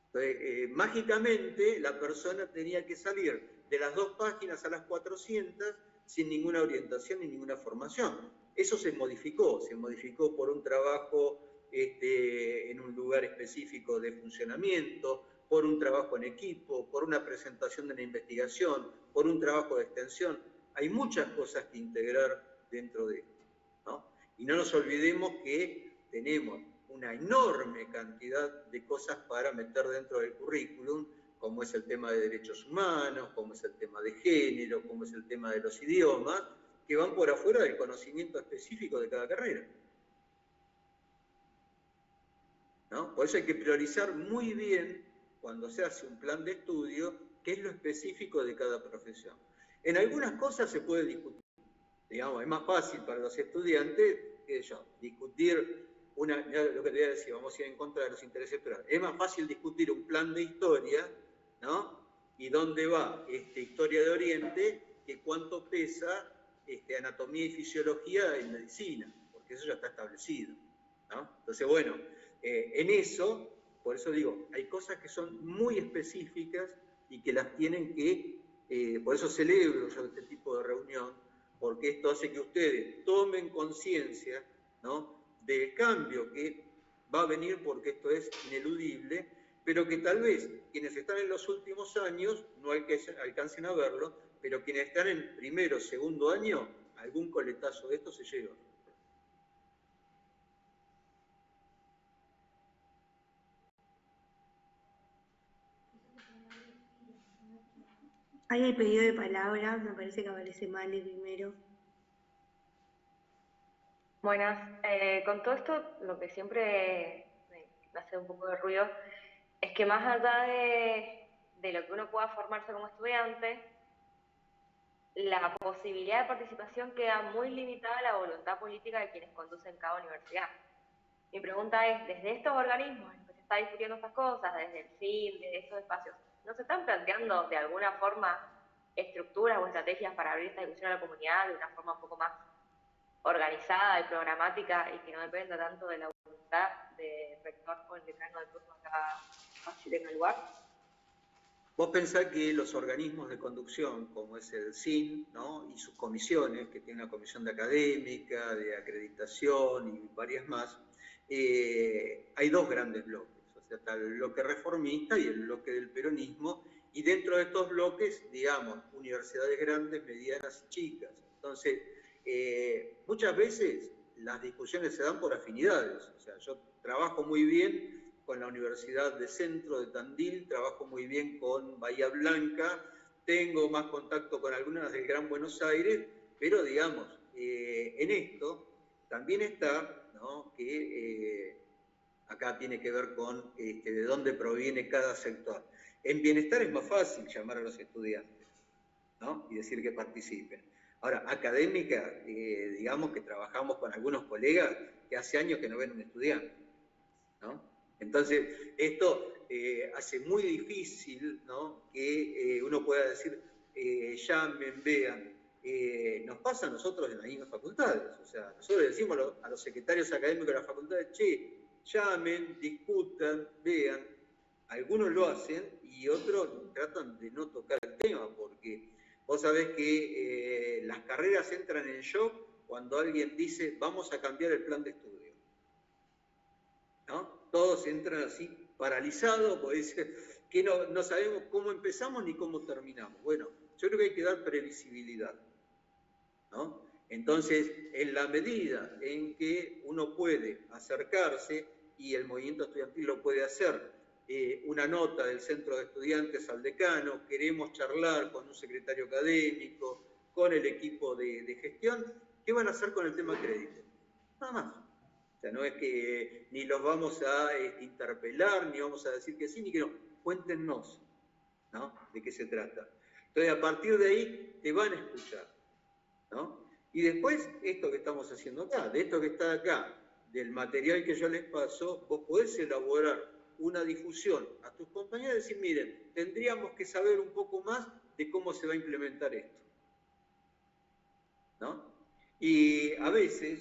Entonces, mágicamente la persona tenía que salir de las 2 páginas a las 400 sin ninguna orientación ni ninguna formación. Eso se modificó por un trabajo en un lugar específico de funcionamiento, por un trabajo en equipo, por una presentación de una investigación, por un trabajo de extensión. Hay muchas cosas que integrar dentro de esto, ¿no? Y no nos olvidemos que tenemos una enorme cantidad de cosas para meter dentro del currículum, como es el tema de derechos humanos, como es el tema de género, como es el tema de los idiomas, que van por afuera del conocimiento específico de cada carrera, ¿no? Por eso hay que priorizar muy bien, cuando se hace un plan de estudio, qué es lo específico de cada profesión. En algunas cosas se puede discutir, digamos, es más fácil para los estudiantes, discutir lo que te voy a decir, vamos a ir en contra de los intereses, pero es más fácil discutir un plan de historia, ¿no? Y dónde va historia de Oriente, que cuánto pesa anatomía y fisiología en medicina, porque eso ya está establecido, ¿no? Entonces, bueno, en eso, por eso digo, hay cosas que son muy específicas y que las tienen que, por eso celebro yo este tipo de reunión, porque esto hace que ustedes tomen conciencia, ¿no?, del cambio que va a venir, porque esto es ineludible, pero que tal vez quienes están en los últimos años no alcancen a verlo, pero quienes están en primero o segundo año, algún coletazo de esto se lleva. Ahí hay pedido de palabra, me parece que aparece Male primero. Buenas, con todo esto lo que siempre me hace un poco de ruido es que más allá de lo que uno pueda formarse como estudiante, la posibilidad de participación queda muy limitada a la voluntad política de quienes conducen cada universidad. Mi pregunta es, desde estos organismos en los que se está discutiendo estas cosas, desde el CIN, de estos espacios, ¿no se están planteando de alguna forma estructuras o estrategias para abrir esta discusión a la comunidad de una forma un poco más organizada y programática y que no dependa tanto de la voluntad del rector o el decano del turno acá si tenga lugar? Vos pensás que los organismos de conducción, como es el CIN, ¿no?, y sus comisiones, que tiene una comisión de académica, de acreditación y varias más, hay 2 grandes bloques, o sea, está el bloque reformista y el bloque del peronismo, y dentro de estos bloques, digamos, universidades grandes, medianas y chicas. Entonces, muchas veces las discusiones se dan por afinidades, o sea, yo trabajo muy bien con la Universidad de Centro de Tandil, trabajo muy bien con Bahía Blanca, tengo más contacto con algunas del Gran Buenos Aires, pero digamos, en esto también está, ¿no?, que acá tiene que ver con de dónde proviene cada sector. En bienestar es más fácil llamar a los estudiantes, ¿no?, y decir que participen. Ahora, académica, digamos que trabajamos con algunos colegas que hace años que no ven un estudiante, ¿no? Entonces, esto hace muy difícil, ¿no?, que uno pueda decir, llamen, vean. Nos pasa a nosotros en las mismas facultades, o sea, nosotros le decimos a los secretarios académicos de las facultades, che, llamen, discutan, vean. Algunos lo hacen y otros tratan de no tocar el tema, porque vos sabés que las carreras entran en shock cuando alguien dice, vamos a cambiar el plan de estudio, ¿no? Todos entran así, paralizados, porque dicen que no sabemos cómo empezamos ni cómo terminamos. Bueno, yo creo que hay que dar previsibilidad, ¿no? Entonces, en la medida en que uno puede acercarse, y el movimiento estudiantil lo puede hacer, una nota del centro de estudiantes al decano, queremos charlar con un secretario académico, con el equipo de gestión, ¿qué van a hacer con el tema crédito? Nada más. O sea, no es que ni los vamos a interpelar, ni vamos a decir que sí, ni que no. Cuéntenos, ¿no? De qué se trata. Entonces, a partir de ahí, te van a escuchar, ¿no? Y después, esto que estamos haciendo acá, de esto que está acá, del material que yo les paso, vos podés elaborar una difusión a tus compañeros y decir, miren, tendríamos que saber un poco más de cómo se va a implementar esto, ¿no? Y a veces,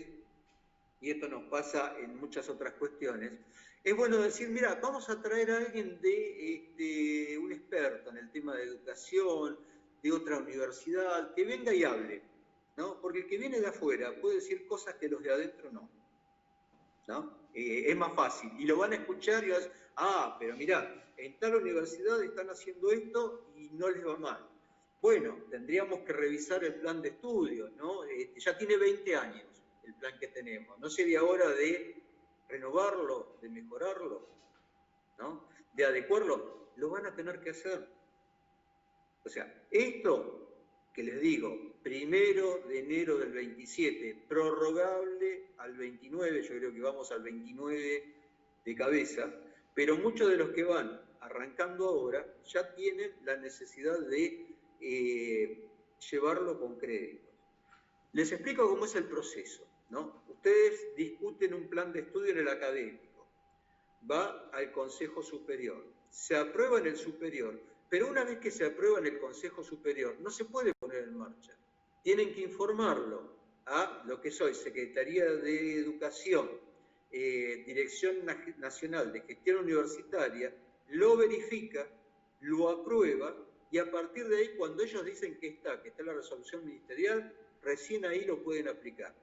y esto nos pasa en muchas otras cuestiones, es bueno decir, mira, vamos a traer a alguien de un experto en el tema de educación, de otra universidad, que venga y hable, ¿no? Porque el que viene de afuera puede decir cosas que los de adentro no, ¿no? Es más fácil, y lo van a escuchar y van a decir, pero mirá, en tal universidad están haciendo esto y no les va mal. Bueno, tendríamos que revisar el plan de estudio, ¿no? Ya tiene 20 años el plan que tenemos. ¿No sería hora de renovarlo, de mejorarlo, ¿no? De adecuarlo? Lo van a tener que hacer. O sea, esto que les digo, 1 de enero del 27, prorrogable al 29, yo creo que vamos al 29 de cabeza, pero muchos de los que van arrancando ahora ya tienen la necesidad de llevarlo con créditos. Les explico cómo es el proceso, ¿no? Ustedes discuten un plan de estudio en el académico, va al Consejo Superior, se aprueba en el superior, pero una vez que se aprueba en el Consejo Superior, no se puede poner en marcha. Tienen que informarlo a lo que soy Secretaría de Educación, Dirección Nacional de Gestión Universitaria, lo verifica, lo aprueba, y a partir de ahí, cuando ellos dicen que está la resolución ministerial, recién ahí lo pueden aplicar,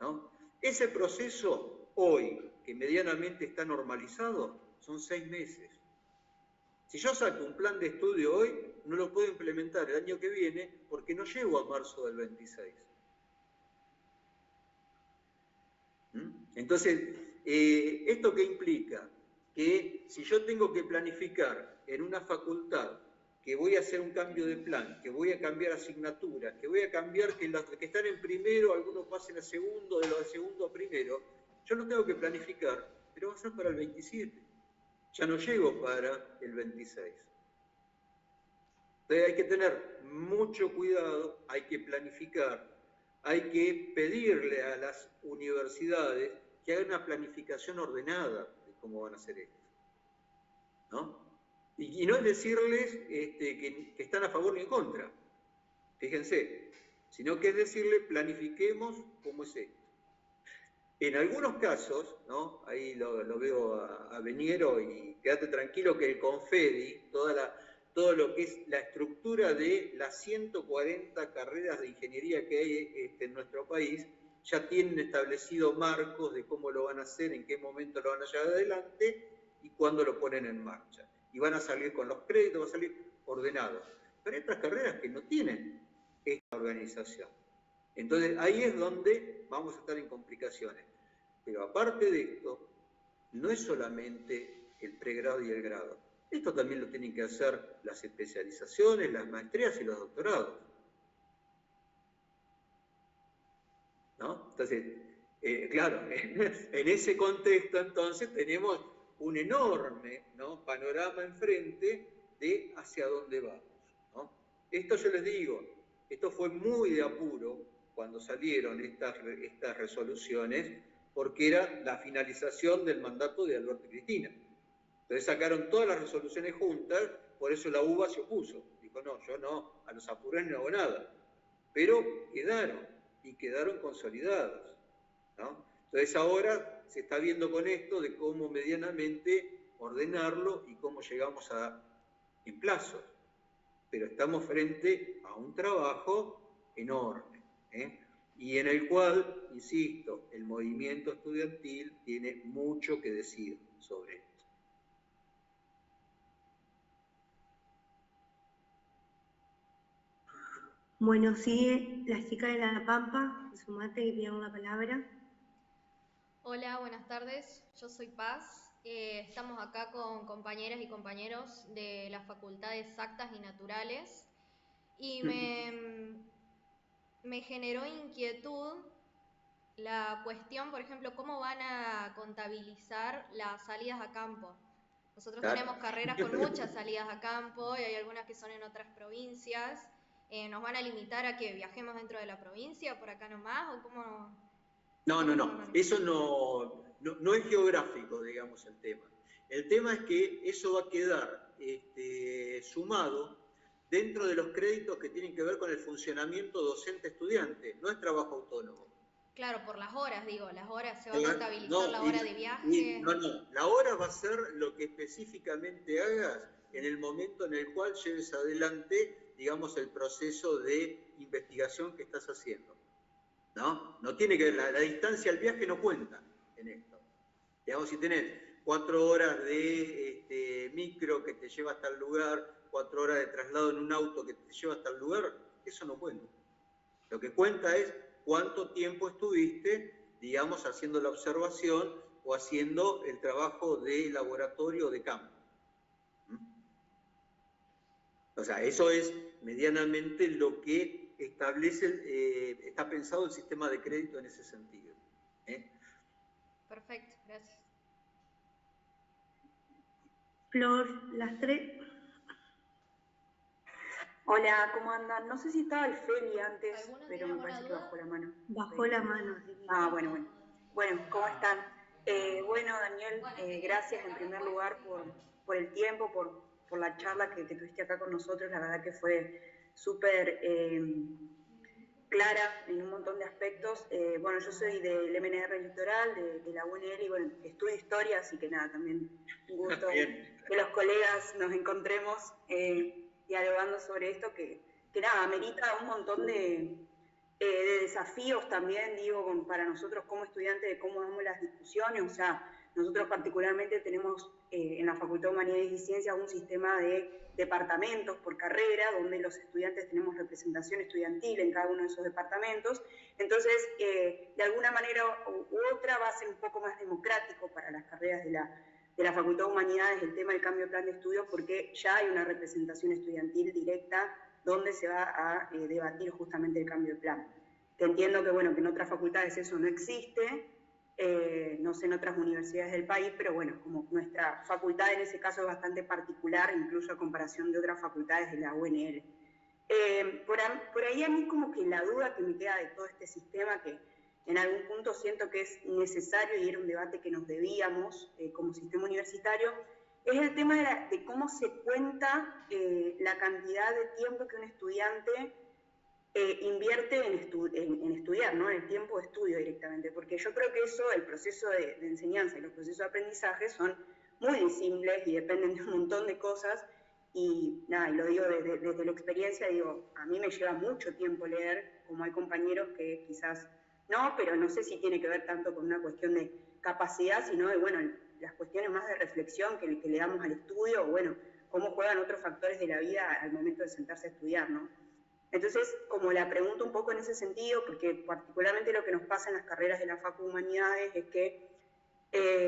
¿no? Ese proceso, hoy, que medianamente está normalizado, son 6 meses. Si yo saco un plan de estudio hoy, no lo puedo implementar el año que viene porque no llego a marzo del 26. Entonces, ¿esto qué implica? Que si yo tengo que planificar en una facultad que voy a hacer un cambio de plan, que voy a cambiar asignaturas, que voy a cambiar que los que están en primero, algunos pasen a segundo, de los de segundo a primero, yo no tengo que planificar, pero va a ser para el 27. Ya no llego para el 26. Entonces hay que tener mucho cuidado, hay que planificar, hay que pedirle a las universidades que hagan una planificación ordenada de cómo van a hacer esto, ¿no? Y no es decirles que están a favor ni en contra, fíjense, sino que es decirle planifiquemos cómo es esto. En algunos casos, ¿no? Ahí lo veo a Beniero, y quédate tranquilo que el Confedi, todo lo que es la estructura de las 140 carreras de ingeniería que hay en nuestro país, ya tienen establecido marcos de cómo lo van a hacer, en qué momento lo van a llevar adelante y cuándo lo ponen en marcha. Y van a salir con los créditos, van a salir ordenados. Pero hay otras carreras que no tienen esta organización. Entonces ahí es donde vamos a estar en complicaciones. Pero aparte de esto, no es solamente el pregrado y el grado. Esto también lo tienen que hacer las especializaciones, las maestrías y los doctorados, ¿no? Entonces, claro, en ese contexto entonces tenemos un enorme, ¿no?, panorama enfrente de hacia dónde vamos, ¿no? Esto yo les digo, esto fue muy de apuro cuando salieron estas resoluciones, porque era la finalización del mandato de Alberto y Cristina. Entonces sacaron todas las resoluciones juntas, por eso la UBA se opuso. Dijo, no, yo no, a los apuros no hago nada. Pero quedaron, y quedaron consolidadas, ¿no? Entonces ahora se está viendo con esto de cómo medianamente ordenarlo y cómo llegamos en plazos. Pero estamos frente a un trabajo enorme, ¿eh? Y en el cual, insisto, el movimiento estudiantil tiene mucho que decir sobre esto. Bueno, sigue la chica de La Pampa, sumate y pidamos la palabra. Hola, buenas tardes. Yo soy Paz. Estamos acá con compañeras y compañeros de las facultades Exactas y Naturales. Y me generó inquietud la cuestión, por ejemplo, ¿cómo van a contabilizar las salidas a campo? Nosotros Claro. tenemos carreras con muchas salidas a campo y hay algunas que son en otras provincias. ¿Nos van a limitar a que viajemos dentro de la provincia, por acá nomás? ¿O cómo? No. Eso no es geográfico, digamos, el tema. El tema es que eso va a quedar sumado dentro de los créditos que tienen que ver con el funcionamiento docente-estudiante. No es trabajo autónomo. Claro, por las horas, digo, las horas, ¿se va Claro, a contabilizar la hora de viaje? No, la hora va a ser lo que específicamente hagas en el momento en el cual lleves adelante, digamos, el proceso de investigación que estás haciendo. No tiene que ver, la distancia al viaje no cuenta en esto. Digamos, si tenés 4 horas de micro que te lleva hasta el lugar, 4 horas de traslado en un auto que te lleva hasta el lugar, eso no cuenta. Lo que cuenta es cuánto tiempo estuviste, digamos, haciendo la observación o haciendo el trabajo de laboratorio de campo. O sea, eso es medianamente lo que establece, está pensado el sistema de crédito en ese sentido. Perfecto, gracias. Flor, las tres. Hola, ¿cómo andan? No sé si estaba el Feli antes, ¿Alguno pero tiene me parece que alguna bajó la mano. Bajó la mano. Ah, bueno. Bueno, ¿cómo están? Bueno, Daniel, gracias en primer lugar por el tiempo, por la charla que tuviste acá con nosotros. La verdad que fue súper clara en un montón de aspectos. Bueno, yo soy del MNR Litoral, de la UNL, y bueno, estudio historia, así que nada, también un gusto que los colegas nos encontremos dialogando sobre esto, que nada, amerita un montón de desafíos también, digo, para nosotros como estudiantes, de cómo damos las discusiones. O sea, nosotros particularmente tenemos en la Facultad de Humanidades y Ciencias un sistema de departamentos por carrera, donde los estudiantes tenemos representación estudiantil en cada uno de esos departamentos. Entonces, de alguna manera u otra va a ser un poco más democrático para las carreras de la Facultad de Humanidades el tema del cambio de plan de estudios, porque ya hay una representación estudiantil directa donde se va a debatir justamente el cambio de plan. Que entiendo que, bueno, que en otras facultades eso no existe, no sé en otras universidades del país, pero bueno, como nuestra facultad en ese caso es bastante particular, incluso a comparación de otras facultades de la UNL. Por ahí a mí como que la duda que me queda de todo este sistema, que en algún punto siento que es necesario y era un debate que nos debíamos como sistema universitario, es el tema de cómo se cuenta la cantidad de tiempo que un estudiante invierte en estudiar, ¿no? En el tiempo de estudio directamente, porque yo creo que eso, el proceso de enseñanza y los procesos de aprendizaje son muy disímiles y dependen de un montón de cosas, y nada, y lo digo desde la experiencia, digo, a mí me lleva mucho tiempo leer, como hay compañeros que quizás no, pero no sé si tiene que ver tanto con una cuestión de capacidad, sino de, bueno, las cuestiones más de reflexión que le damos al estudio, o bueno, cómo juegan otros factores de la vida al momento de sentarse a estudiar, ¿no? Entonces, como la pregunto un poco en ese sentido, porque particularmente lo que nos pasa en las carreras de la Facu Humanidades es que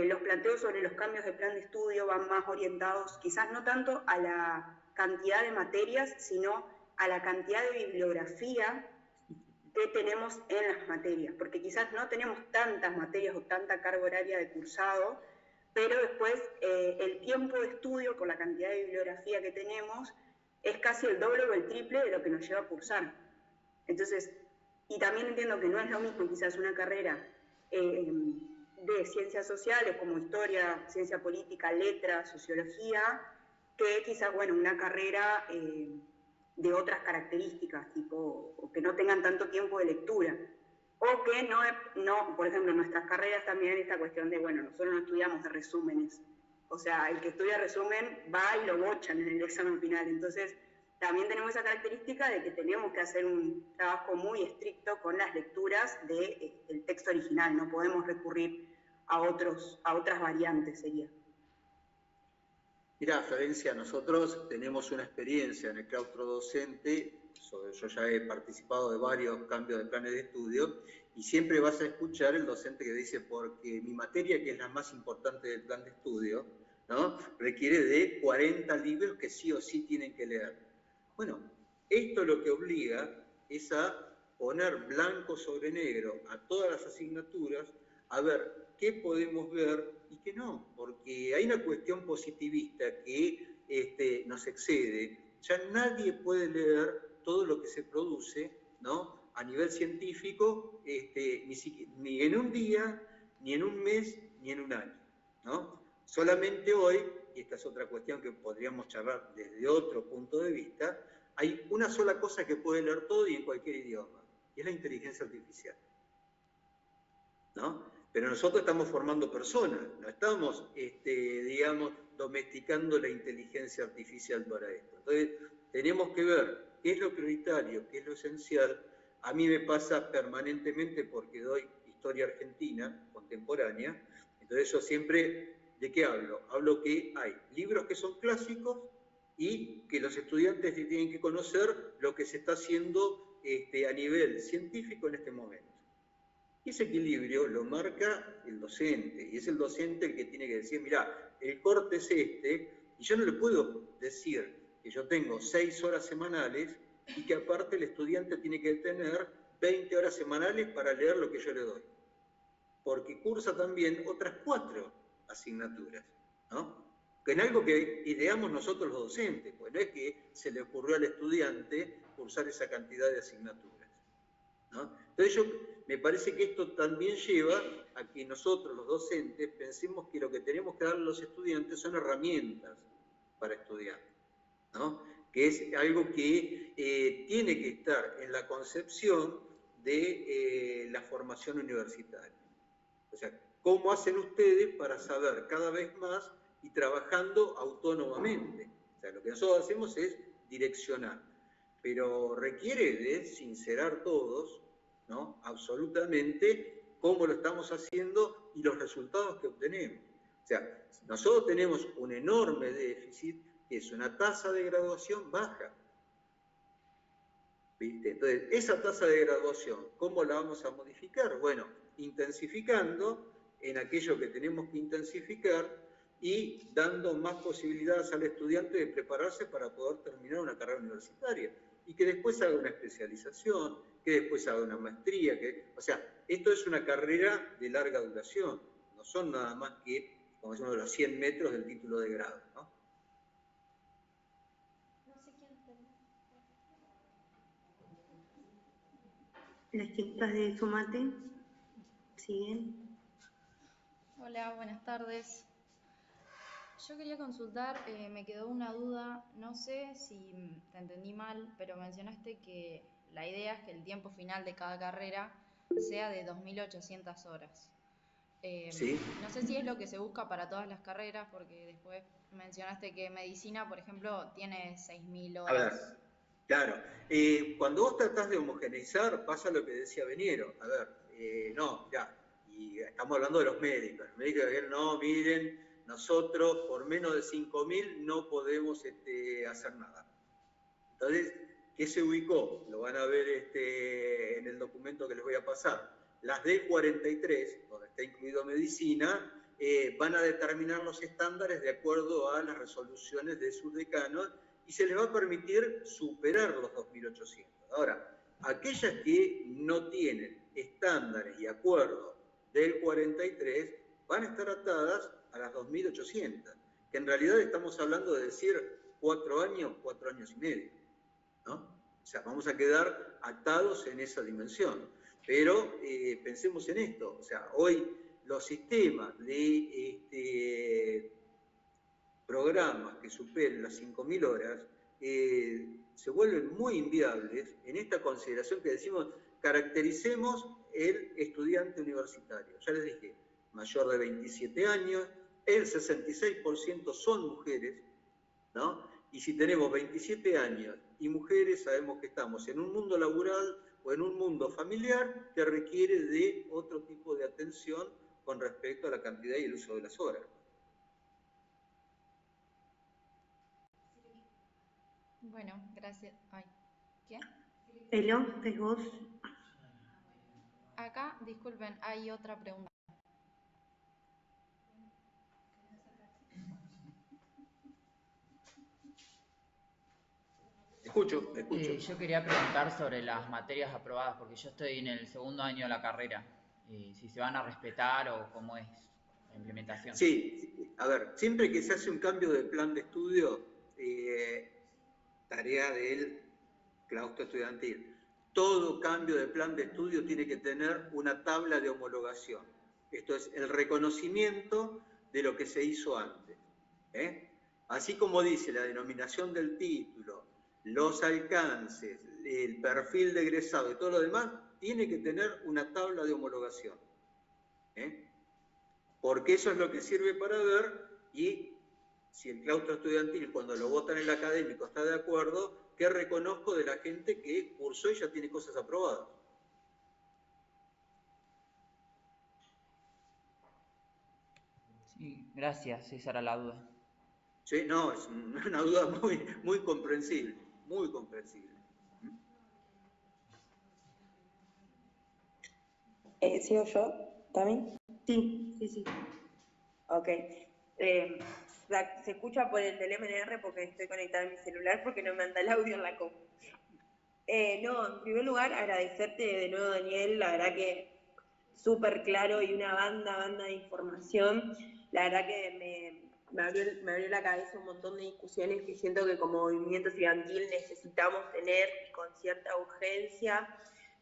los planteos sobre los cambios de plan de estudio van más orientados, quizás no tanto a la cantidad de materias, sino a la cantidad de bibliografía que tenemos en las materias, porque quizás no tenemos tantas materias o tanta carga horaria de cursado, pero después el tiempo de estudio por la cantidad de bibliografía que tenemos es casi el doble o el triple de lo que nos lleva a cursar. Entonces, y también entiendo que no es lo mismo quizás una carrera de ciencias sociales como historia, ciencia política, letras, sociología, que quizás, bueno, una carrera de otras características, tipo, o que no tengan tanto tiempo de lectura. O que no, por ejemplo, en nuestras carreras también esta cuestión de, bueno, nosotros no estudiamos de resúmenes. O sea, el que estudia resumen va y lo bochan en el examen final. Entonces, también tenemos esa característica de que tenemos que hacer un trabajo muy estricto con las lecturas del texto original. No podemos recurrir a otras variantes, sería. Mirá, Florencia, nosotros tenemos una experiencia en el claustro docente, yo ya he participado de varios cambios de planes de estudio, y siempre vas a escuchar el docente que dice, porque mi materia, que es la más importante del plan de estudio, ¿no?, requiere de 40 libros que sí o sí tienen que leer. Bueno, esto lo que obliga es a poner blanco sobre negro a todas las asignaturas, a ver qué podemos ver y qué no, porque hay una cuestión positivista que nos excede. Ya nadie puede leer todo lo que se produce, ¿no?, a nivel científico, ni en un día, ni en un mes, ni en un año, ¿no? Solamente hoy, y esta es otra cuestión que podríamos charlar desde otro punto de vista, hay una sola cosa que puede leer todo y en cualquier idioma, y es la inteligencia artificial, ¿no? Pero nosotros estamos formando personas, no estamos, digamos, domesticando la inteligencia artificial para esto. Entonces, tenemos que ver qué es lo prioritario, qué es lo esencial. A mí me pasa permanentemente porque doy historia argentina contemporánea, entonces yo siempre, ¿de qué hablo? Hablo que hay libros que son clásicos y que los estudiantes tienen que conocer lo que se está haciendo a nivel científico en este momento. Y ese equilibrio lo marca el docente, y es el docente el que tiene que decir, mirá, el corte es este, y yo no le puedo decir que yo tengo 6 horas semanales y que aparte el estudiante tiene que tener 20 horas semanales para leer lo que yo le doy, porque cursa también otras 4 asignaturas, ¿no? Que en algo que ideamos nosotros los docentes, pues no es que se le ocurrió al estudiante cursar esa cantidad de asignaturas, ¿no? Entonces me parece que esto también lleva a que nosotros los docentes pensemos que lo que tenemos que dar a los estudiantes son herramientas para estudiar, ¿no? Que es algo que tiene que estar en la concepción de la formación universitaria. O sea, ¿cómo hacen ustedes para saber cada vez más y trabajando autónomamente? O sea, lo que nosotros hacemos es direccionar, pero requiere de sincerar todos, ¿no?, absolutamente cómo lo estamos haciendo y los resultados que obtenemos. O sea, nosotros tenemos un enorme déficit, que es una tasa de graduación baja, ¿viste? Entonces, esa tasa de graduación, ¿cómo la vamos a modificar? Bueno, intensificando en aquello que tenemos que intensificar y dando más posibilidades al estudiante de prepararse para poder terminar una carrera universitaria y que después haga una especialización, que después haga una maestría, o sea, esto es una carrera de larga duración, no son nada más que, como decimos, los 100 metros del título de grado, ¿no? Las chicas de Sumate siguen. Hola, buenas tardes. Yo quería consultar, me quedó una duda, no sé si te entendí mal, pero mencionaste que la idea es que el tiempo final de cada carrera sea de 2.800 horas. ¿Sí? No sé si es lo que se busca para todas las carreras, porque después mencionaste que medicina, por ejemplo, tiene 6.000 horas. A ver, claro, cuando vos tratás de homogeneizar, pasa lo que decía Veniero. A ver, no, ya, y estamos hablando de los médicos. Los médicos dicen, no, miren, nosotros por menos de 5.000 no podemos hacer nada. Entonces, ¿qué se ubicó? Lo van a ver en el documento que les voy a pasar. Las del 43, donde está incluido medicina, van a determinar los estándares de acuerdo a las resoluciones de sus decanos y se les va a permitir superar los 2.800. Ahora, aquellas que no tienen estándares y acuerdos del 43 van a estar atadas a las 2.800, que en realidad estamos hablando de decir 4 años y medio, ¿no? O sea, vamos a quedar atados en esa dimensión. Pero pensemos en esto, o sea, hoy los sistemas de programas que superen las 5.000 horas se vuelven muy inviables en esta consideración que decimos, caractericemos el estudiante universitario. Ya les dije, mayor de 27 años, el 66% son mujeres, ¿no? Y si tenemos 27 años y mujeres, sabemos que estamos en un mundo laboral o en un mundo familiar que requiere de otro tipo de atención con respecto a la cantidad y el uso de las horas. Bueno, gracias. Ay, ¿qué? Elo, ¿es vos? Acá, disculpen, hay otra pregunta. Escucho, escucho. Yo quería preguntar sobre las materias aprobadas, porque yo estoy en el segundo año de la carrera, y si se van a respetar o cómo es la implementación. Sí, a ver, siempre que se hace un cambio de plan de estudio, tarea del claustro estudiantil, todo cambio de plan de estudio tiene que tener una tabla de homologación. Esto es el reconocimiento de lo que se hizo antes. Así como dice la denominación del título, los alcances, el perfil de egresado y todo lo demás, tiene que tener una tabla de homologación. Porque eso es lo que sirve para ver, y si el claustro estudiantil, cuando lo vota en el académico, está de acuerdo, ¿qué reconozco de la gente que cursó y ya tiene cosas aprobadas? Sí, gracias, esa era la duda. Sí, no, es una duda muy comprensible, muy comprensible. ¿Sigo yo también? Sí. Ok. Se escucha por el del MNR porque estoy conectada en mi celular porque no me anda el audio en la compu. No, en primer lugar, agradecerte de nuevo, Daniel, la verdad que súper claro y una banda de información. La verdad que me abrió la cabeza un montón de discusiones que siento que como movimiento estudiantil necesitamos tener con cierta urgencia.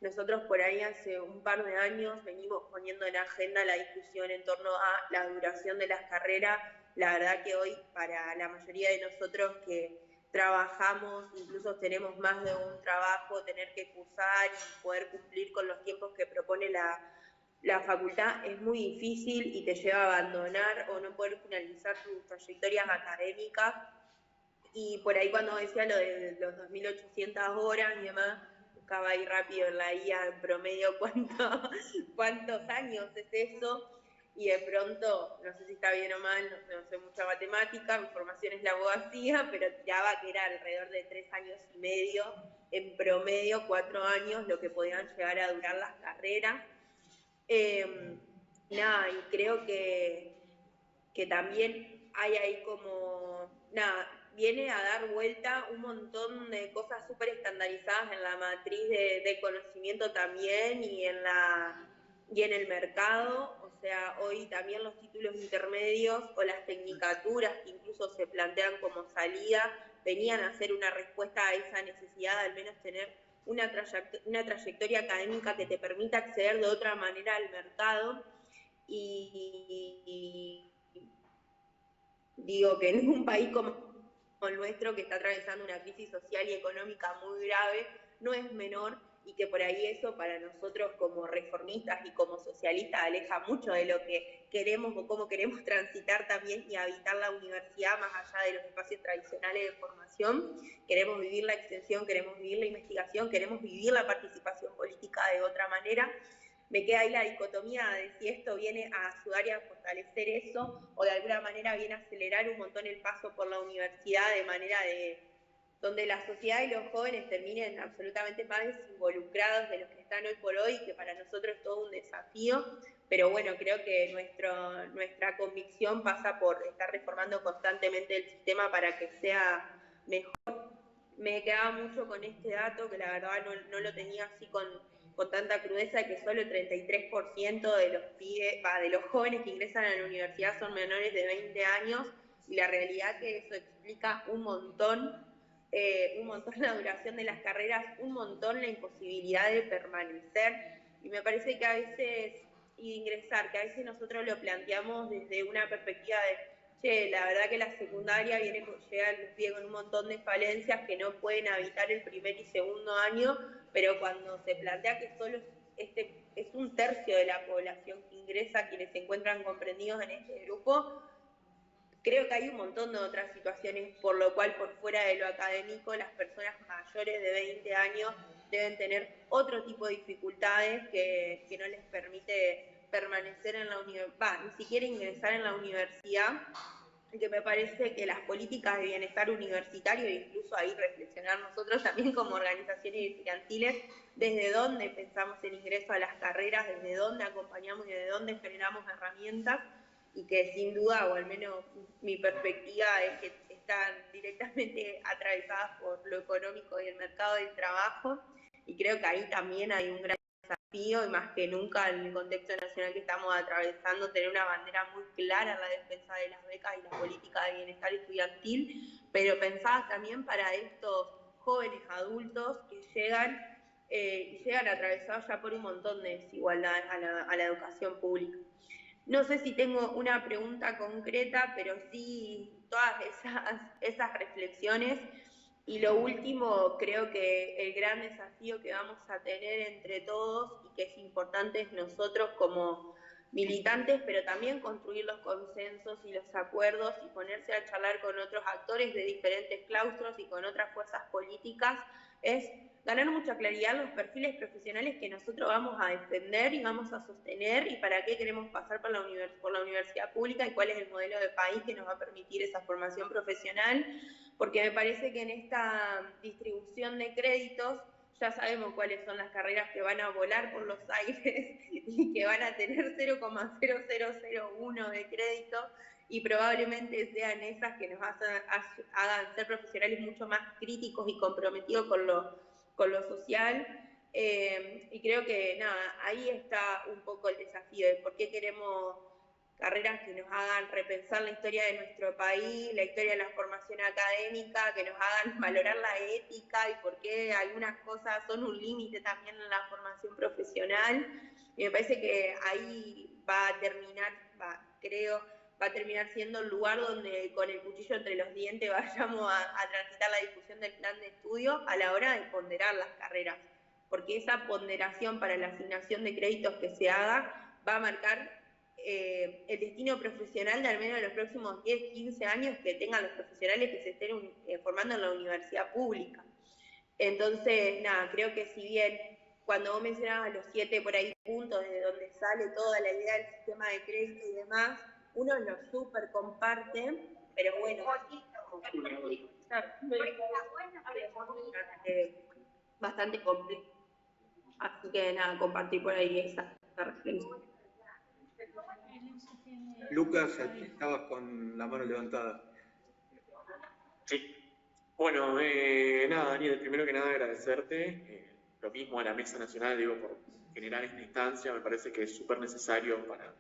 Nosotros por ahí hace un par de años venimos poniendo en agenda la discusión en torno a la duración de las carreras. La verdad que hoy para la mayoría de nosotros que trabajamos, incluso tenemos más de un trabajo, tener que cursar y poder cumplir con los tiempos que propone la facultad es muy difícil y te lleva a abandonar o no poder finalizar tus trayectorias académicas. Y por ahí cuando decía lo de los 2.800 horas y demás, buscaba ahí rápido en la guía en promedio cuántos años es eso, y de pronto, no sé si está bien o mal, no sé mucha matemática, mi formación es la abogacía, pero tiraba que era alrededor de 3 años y medio, en promedio 4 años, lo que podían llegar a durar las carreras. Nada, y creo que también hay ahí como, viene a dar vuelta un montón de cosas súper estandarizadas en la matriz de conocimiento también y en el mercado. O sea, hoy también los títulos intermedios o las tecnicaturas que incluso se plantean como salida venían a ser una respuesta a esa necesidad de al menos tener una trayectoria académica que te permita acceder de otra manera al mercado. Y digo que en un país como el nuestro, que está atravesando una crisis social y económica muy grave, no es menor, y que por ahí eso para nosotros como reformistas y como socialistas aleja mucho de lo que queremos o cómo queremos transitar también y habitar la universidad más allá de los espacios tradicionales de formación. Queremos vivir la extensión, queremos vivir la investigación, queremos vivir la participación política de otra manera. Me queda ahí la dicotomía de si esto viene a ayudar y a fortalecer eso, o de alguna manera viene a acelerar un montón el paso por la universidad, de manera de donde la sociedad y los jóvenes terminen absolutamente más desinvolucrados de los que están hoy por hoy, que para nosotros es todo un desafío. Pero bueno, creo que nuestra convicción pasa por estar reformando constantemente el sistema para que sea mejor. Me quedaba mucho con este dato, que la verdad no lo tenía así con tanta crudeza, que solo el 33% de los pibes, de los jóvenes que ingresan a la universidad son menores de 20 años, y la realidad que eso explica un montón la duración de las carreras, un montón la imposibilidad de permanecer, y me parece que a veces, y de ingresar, que a veces nosotros lo planteamos desde una perspectiva de la verdad que la secundaria llega al pie con un montón de falencias que no pueden habitar el primer y segundo año, pero cuando se plantea que solo es un tercio de la población que ingresa quienes se encuentran comprendidos en este grupo, creo que hay un montón de otras situaciones por lo cual por fuera de lo académico las personas mayores de 20 años deben tener otro tipo de dificultades que no les permite permanecer en la universidad, ni siquiera ingresar en la universidad, y que me parece que las políticas de bienestar universitario, e incluso ahí reflexionar nosotros también como organizaciones estudiantiles, desde dónde pensamos el ingreso a las carreras, desde dónde acompañamos y desde dónde generamos herramientas, y que sin duda, o al menos mi perspectiva es que están directamente atravesadas por lo económico y el mercado del trabajo, y creo que ahí también hay un gran desafío, y más que nunca en el contexto nacional que estamos atravesando, tener una bandera muy clara en la defensa de las becas y la política de bienestar estudiantil, pero pensadas también para estos jóvenes adultos que llegan atravesados ya por un montón de desigualdades a la educación pública. No sé si tengo una pregunta concreta, pero sí todas esas reflexiones. Y lo último, creo que el gran desafío que vamos a tener entre todos y que es importante es nosotros como militantes, pero también construir los consensos y los acuerdos y ponerse a charlar con otros actores de diferentes claustros y con otras fuerzas políticas, es ganar mucha claridad en los perfiles profesionales que nosotros vamos a defender y vamos a sostener y para qué queremos pasar por la universidad pública y cuál es el modelo de país que nos va a permitir esa formación profesional, porque me parece que en esta distribución de créditos ya sabemos cuáles son las carreras que van a volar por los aires y que van a tener 0,0001 de crédito, y probablemente sean esas que nos hagan ser profesionales mucho más críticos y comprometidos con lo social. Y creo que nada, ahí está un poco el desafío de por qué queremos carreras que nos hagan repensar la historia de nuestro país, la historia de la formación académica, que nos hagan valorar la ética y por qué algunas cosas son un límite también en la formación profesional. Y me parece que ahí va a terminar siendo el lugar donde con el cuchillo entre los dientes vayamos a transitar la discusión del plan de estudio a la hora de ponderar las carreras, porque esa ponderación para la asignación de créditos que se haga va a marcar el destino profesional de al menos los próximos 10, 15 años que tengan los profesionales que se estén formando en la universidad pública. Entonces, nada, creo que si bien cuando vos mencionabas los 7 por ahí puntos de donde sale toda la idea del sistema de crédito y demás, uno lo súper comparte, pero bueno, bastante complejo. Así que nada, compartir por ahí esa reflexión. Lucas, estabas con la mano levantada. Sí. Bueno, nada, Daniel, primero que nada agradecerte. Lo mismo a la Mesa Nacional, digo, por generar esta instancia. Me parece que es súper necesario para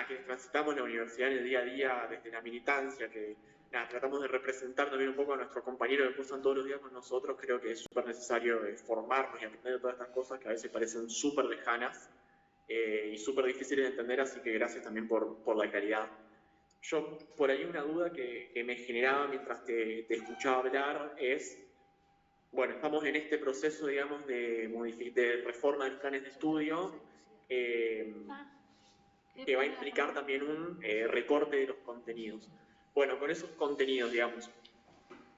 quienes transitamos la universidad en el día a día, desde la militancia, que tratamos de representar también un poco a nuestros compañeros que cursan todos los días con nosotros. Creo que es súper necesario formarnos y aprender de todas estas cosas que a veces parecen súper lejanas y súper difíciles de entender, así que gracias también por la claridad. Yo, por ahí una duda que me generaba mientras te escuchaba hablar es, bueno, estamos en este proceso, digamos, de reforma de los planes de estudio, que va a implicar también un recorte de los contenidos. Bueno, con esos contenidos, digamos,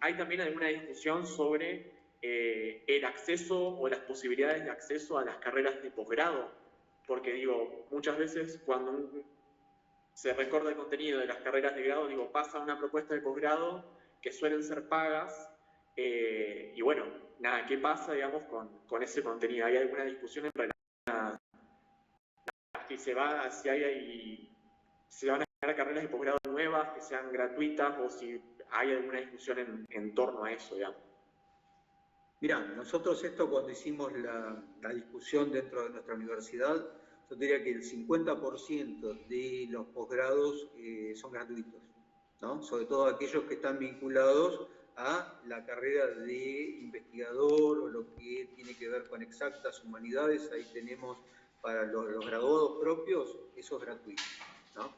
¿hay también alguna discusión sobre el acceso o las posibilidades de acceso a las carreras de posgrado? Porque digo, muchas veces cuando se recorta el contenido de las carreras de grado, digo, pasa una propuesta de posgrado que suelen ser pagas, y bueno, nada, ¿qué pasa, digamos, con ese contenido? ¿Hay alguna discusión en relación a si se van a crear carreras de posgrado nuevas que sean gratuitas o si hay alguna discusión en torno a eso, digamos? Mirá, nosotros cuando hicimos la discusión dentro de nuestra universidad, yo diría que el 50% de los posgrados son gratuitos, ¿no? Sobre todo aquellos que están vinculados a la carrera de investigador o lo que tiene que ver con exactas humanidades. Ahí tenemos para los graduados propios, eso es gratuito, ¿no?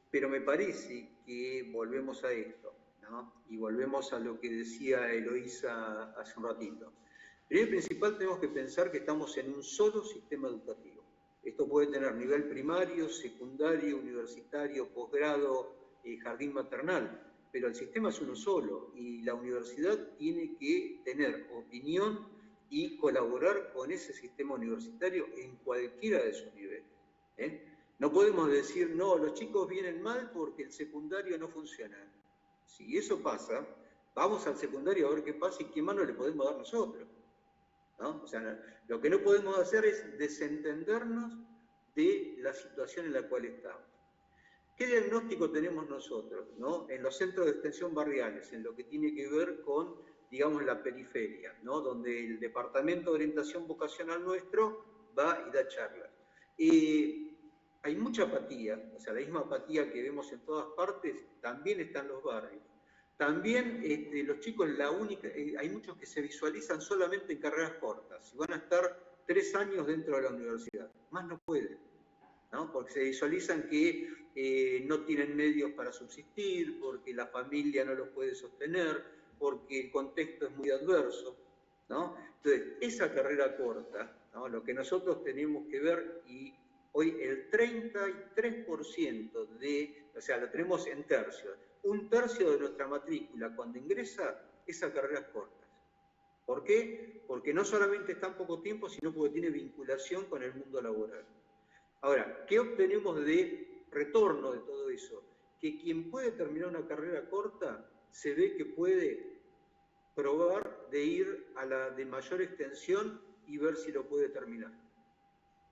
Pero me parece que volvemos a esto, ¿no? Y volvemos a lo que decía Eloísa hace un ratito. Primero y principal, tenemos que pensar que estamos en un solo sistema educativo. Esto puede tener nivel primario, secundario, universitario, posgrado, jardín maternal, pero el sistema es uno solo y la universidad tiene que tener opinión y colaborar con ese sistema universitario en cualquiera de sus niveles. No podemos decir, no, los chicos vienen mal porque el secundario no funciona. Si eso pasa, vamos al secundario a ver qué pasa y qué mano le podemos dar nosotros, ¿no? O sea, lo que no podemos hacer es desentendernos de la situación en la cual estamos. ¿Qué diagnóstico tenemos nosotros, ¿no? En los centros de extensión barriales, en lo que tiene que ver con, digamos, la periferia, ¿no? Donde el Departamento de Orientación Vocacional nuestro va y da charlas. Hay mucha apatía, o sea, la misma apatía que vemos en todas partes, también está en los barrios. También los chicos, hay muchos que se visualizan solamente en carreras cortas, y van a estar 3 años dentro de la universidad, más no pueden, ¿no? Porque se visualizan que no tienen medios para subsistir, porque la familia no los puede sostener, porque el contexto es muy adverso, ¿no? Entonces, esa carrera corta, ¿no? Lo que nosotros tenemos que ver, y hoy el 33% o sea, lo tenemos en tercios, 1/3 de nuestra matrícula cuando ingresa es a carreras cortas. ¿Por qué? Porque no solamente está en poco tiempo, sino porque tiene vinculación con el mundo laboral. Ahora, ¿qué obtenemos de retorno de todo eso? Que quien puede terminar una carrera corta se ve que puede probar de ir a la de mayor extensión y ver si lo puede terminar,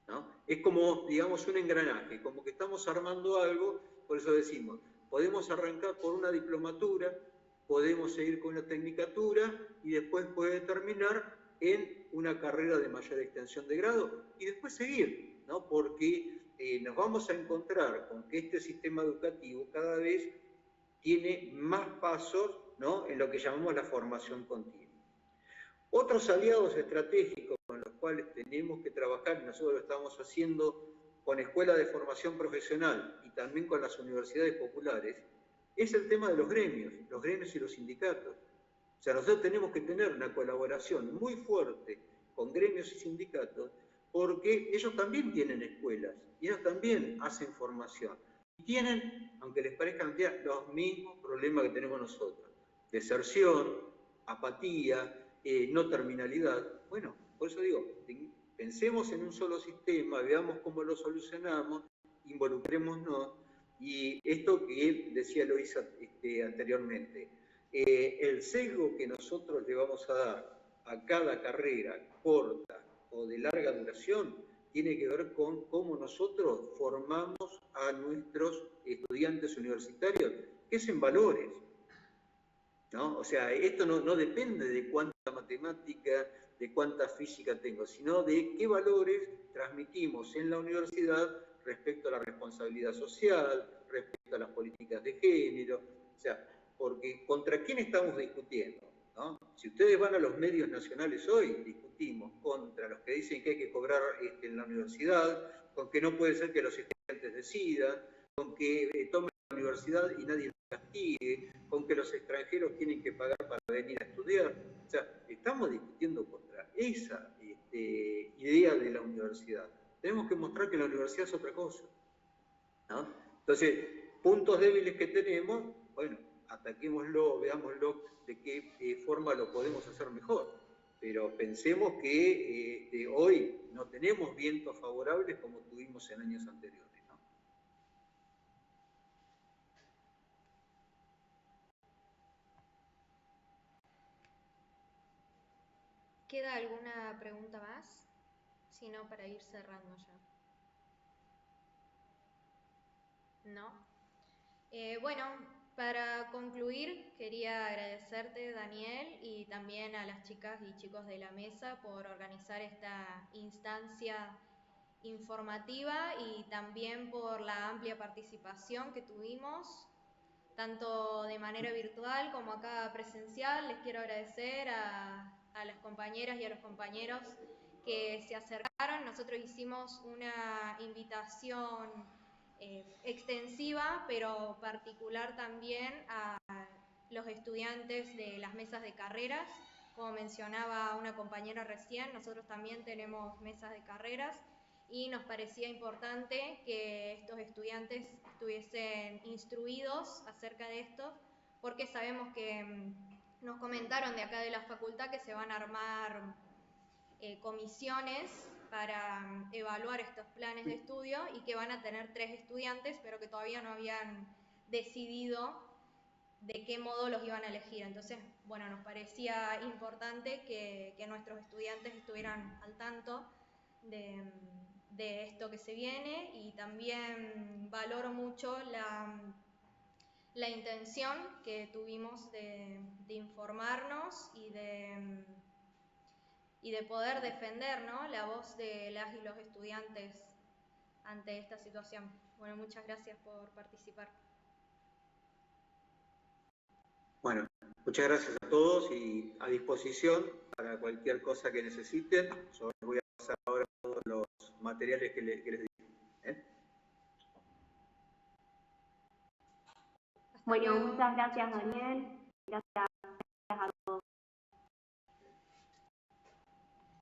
¿no? Es como, digamos, un engranaje, como que estamos armando algo, por eso decimos, podemos arrancar por una diplomatura, podemos seguir con una tecnicatura y después puede terminar en una carrera de mayor extensión de grado y después seguir, ¿no? Porque nos vamos a encontrar con que este sistema educativo cada vez tiene más pasos, ¿no? En lo que llamamos la formación continua. Otros aliados estratégicos con los cuales tenemos que trabajar, y nosotros lo estamos haciendo con escuelas de formación profesional y también con las universidades populares, es el tema de los gremios y los sindicatos. O sea, nosotros tenemos que tener una colaboración muy fuerte con gremios y sindicatos, porque ellos también tienen escuelas, y ellos también hacen formación. Y tienen, aunque les parezca mentira, los mismos problemas que tenemos nosotros. Deserción, apatía, no terminalidad. Bueno, por eso digo, pensemos en un solo sistema, veamos cómo lo solucionamos, involucrémonos, y esto que decía Eloísa anteriormente, el sesgo que nosotros le vamos a dar a cada carrera corta o de larga duración tiene que ver con cómo nosotros formamos a nuestros estudiantes universitarios, que es en valores, ¿no? O sea, esto no depende de cuánta matemática, de cuánta física tengo, sino de qué valores transmitimos en la universidad respecto a la responsabilidad social, respecto a las políticas de género, o sea, porque ¿contra quién estamos discutiendo? ¿No? Si ustedes van a los medios nacionales hoy, discutimos contra los que dicen que hay que cobrar en la universidad, con que no puede ser que los estudiantes decidan, con que tomen la universidad y nadie los castigue, con que los extranjeros tienen que pagar para venir a estudiar. O sea, estamos discutiendo contra esa idea de la universidad. Tenemos que mostrar que la universidad es otra cosa, ¿no? Entonces, puntos débiles que tenemos, bueno, ataquémoslo, veámoslo de qué forma lo podemos hacer mejor. Pero pensemos que hoy no tenemos vientos favorables como tuvimos en años anteriores, ¿no? ¿Queda alguna pregunta más? Si no, para ir cerrando ya. ¿No? Bueno, para concluir, quería agradecerte, Daniel, y también a las chicas y chicos de la mesa por organizar esta instancia informativa y también por la amplia participación que tuvimos, tanto de manera virtual como acá presencial. Les quiero agradecer a las compañeras y a los compañeros que se acercaron. Nosotros hicimos una invitación extensiva, pero particular también a los estudiantes de las mesas de carreras. Como mencionaba una compañera recién, nosotros también tenemos mesas de carreras y nos parecía importante que estos estudiantes estuviesen instruidos acerca de esto, porque sabemos que nos comentaron de acá de la facultad que se van a armar comisiones para evaluar estos planes de estudio y que van a tener 3 estudiantes, pero que todavía no habían decidido de qué modo los iban a elegir. Entonces, bueno, nos parecía importante que nuestros estudiantes estuvieran al tanto de de esto que se viene, y también valoro mucho la intención que tuvimos de informarnos y de poder defender, ¿no?, la voz de las y los estudiantes ante esta situación. Bueno, muchas gracias por participar. Bueno, muchas gracias a todos y a disposición para cualquier cosa que necesiten. Yo les voy a pasar ahora todos los materiales que les di. Bueno, muchas gracias, Daniel. Gracias.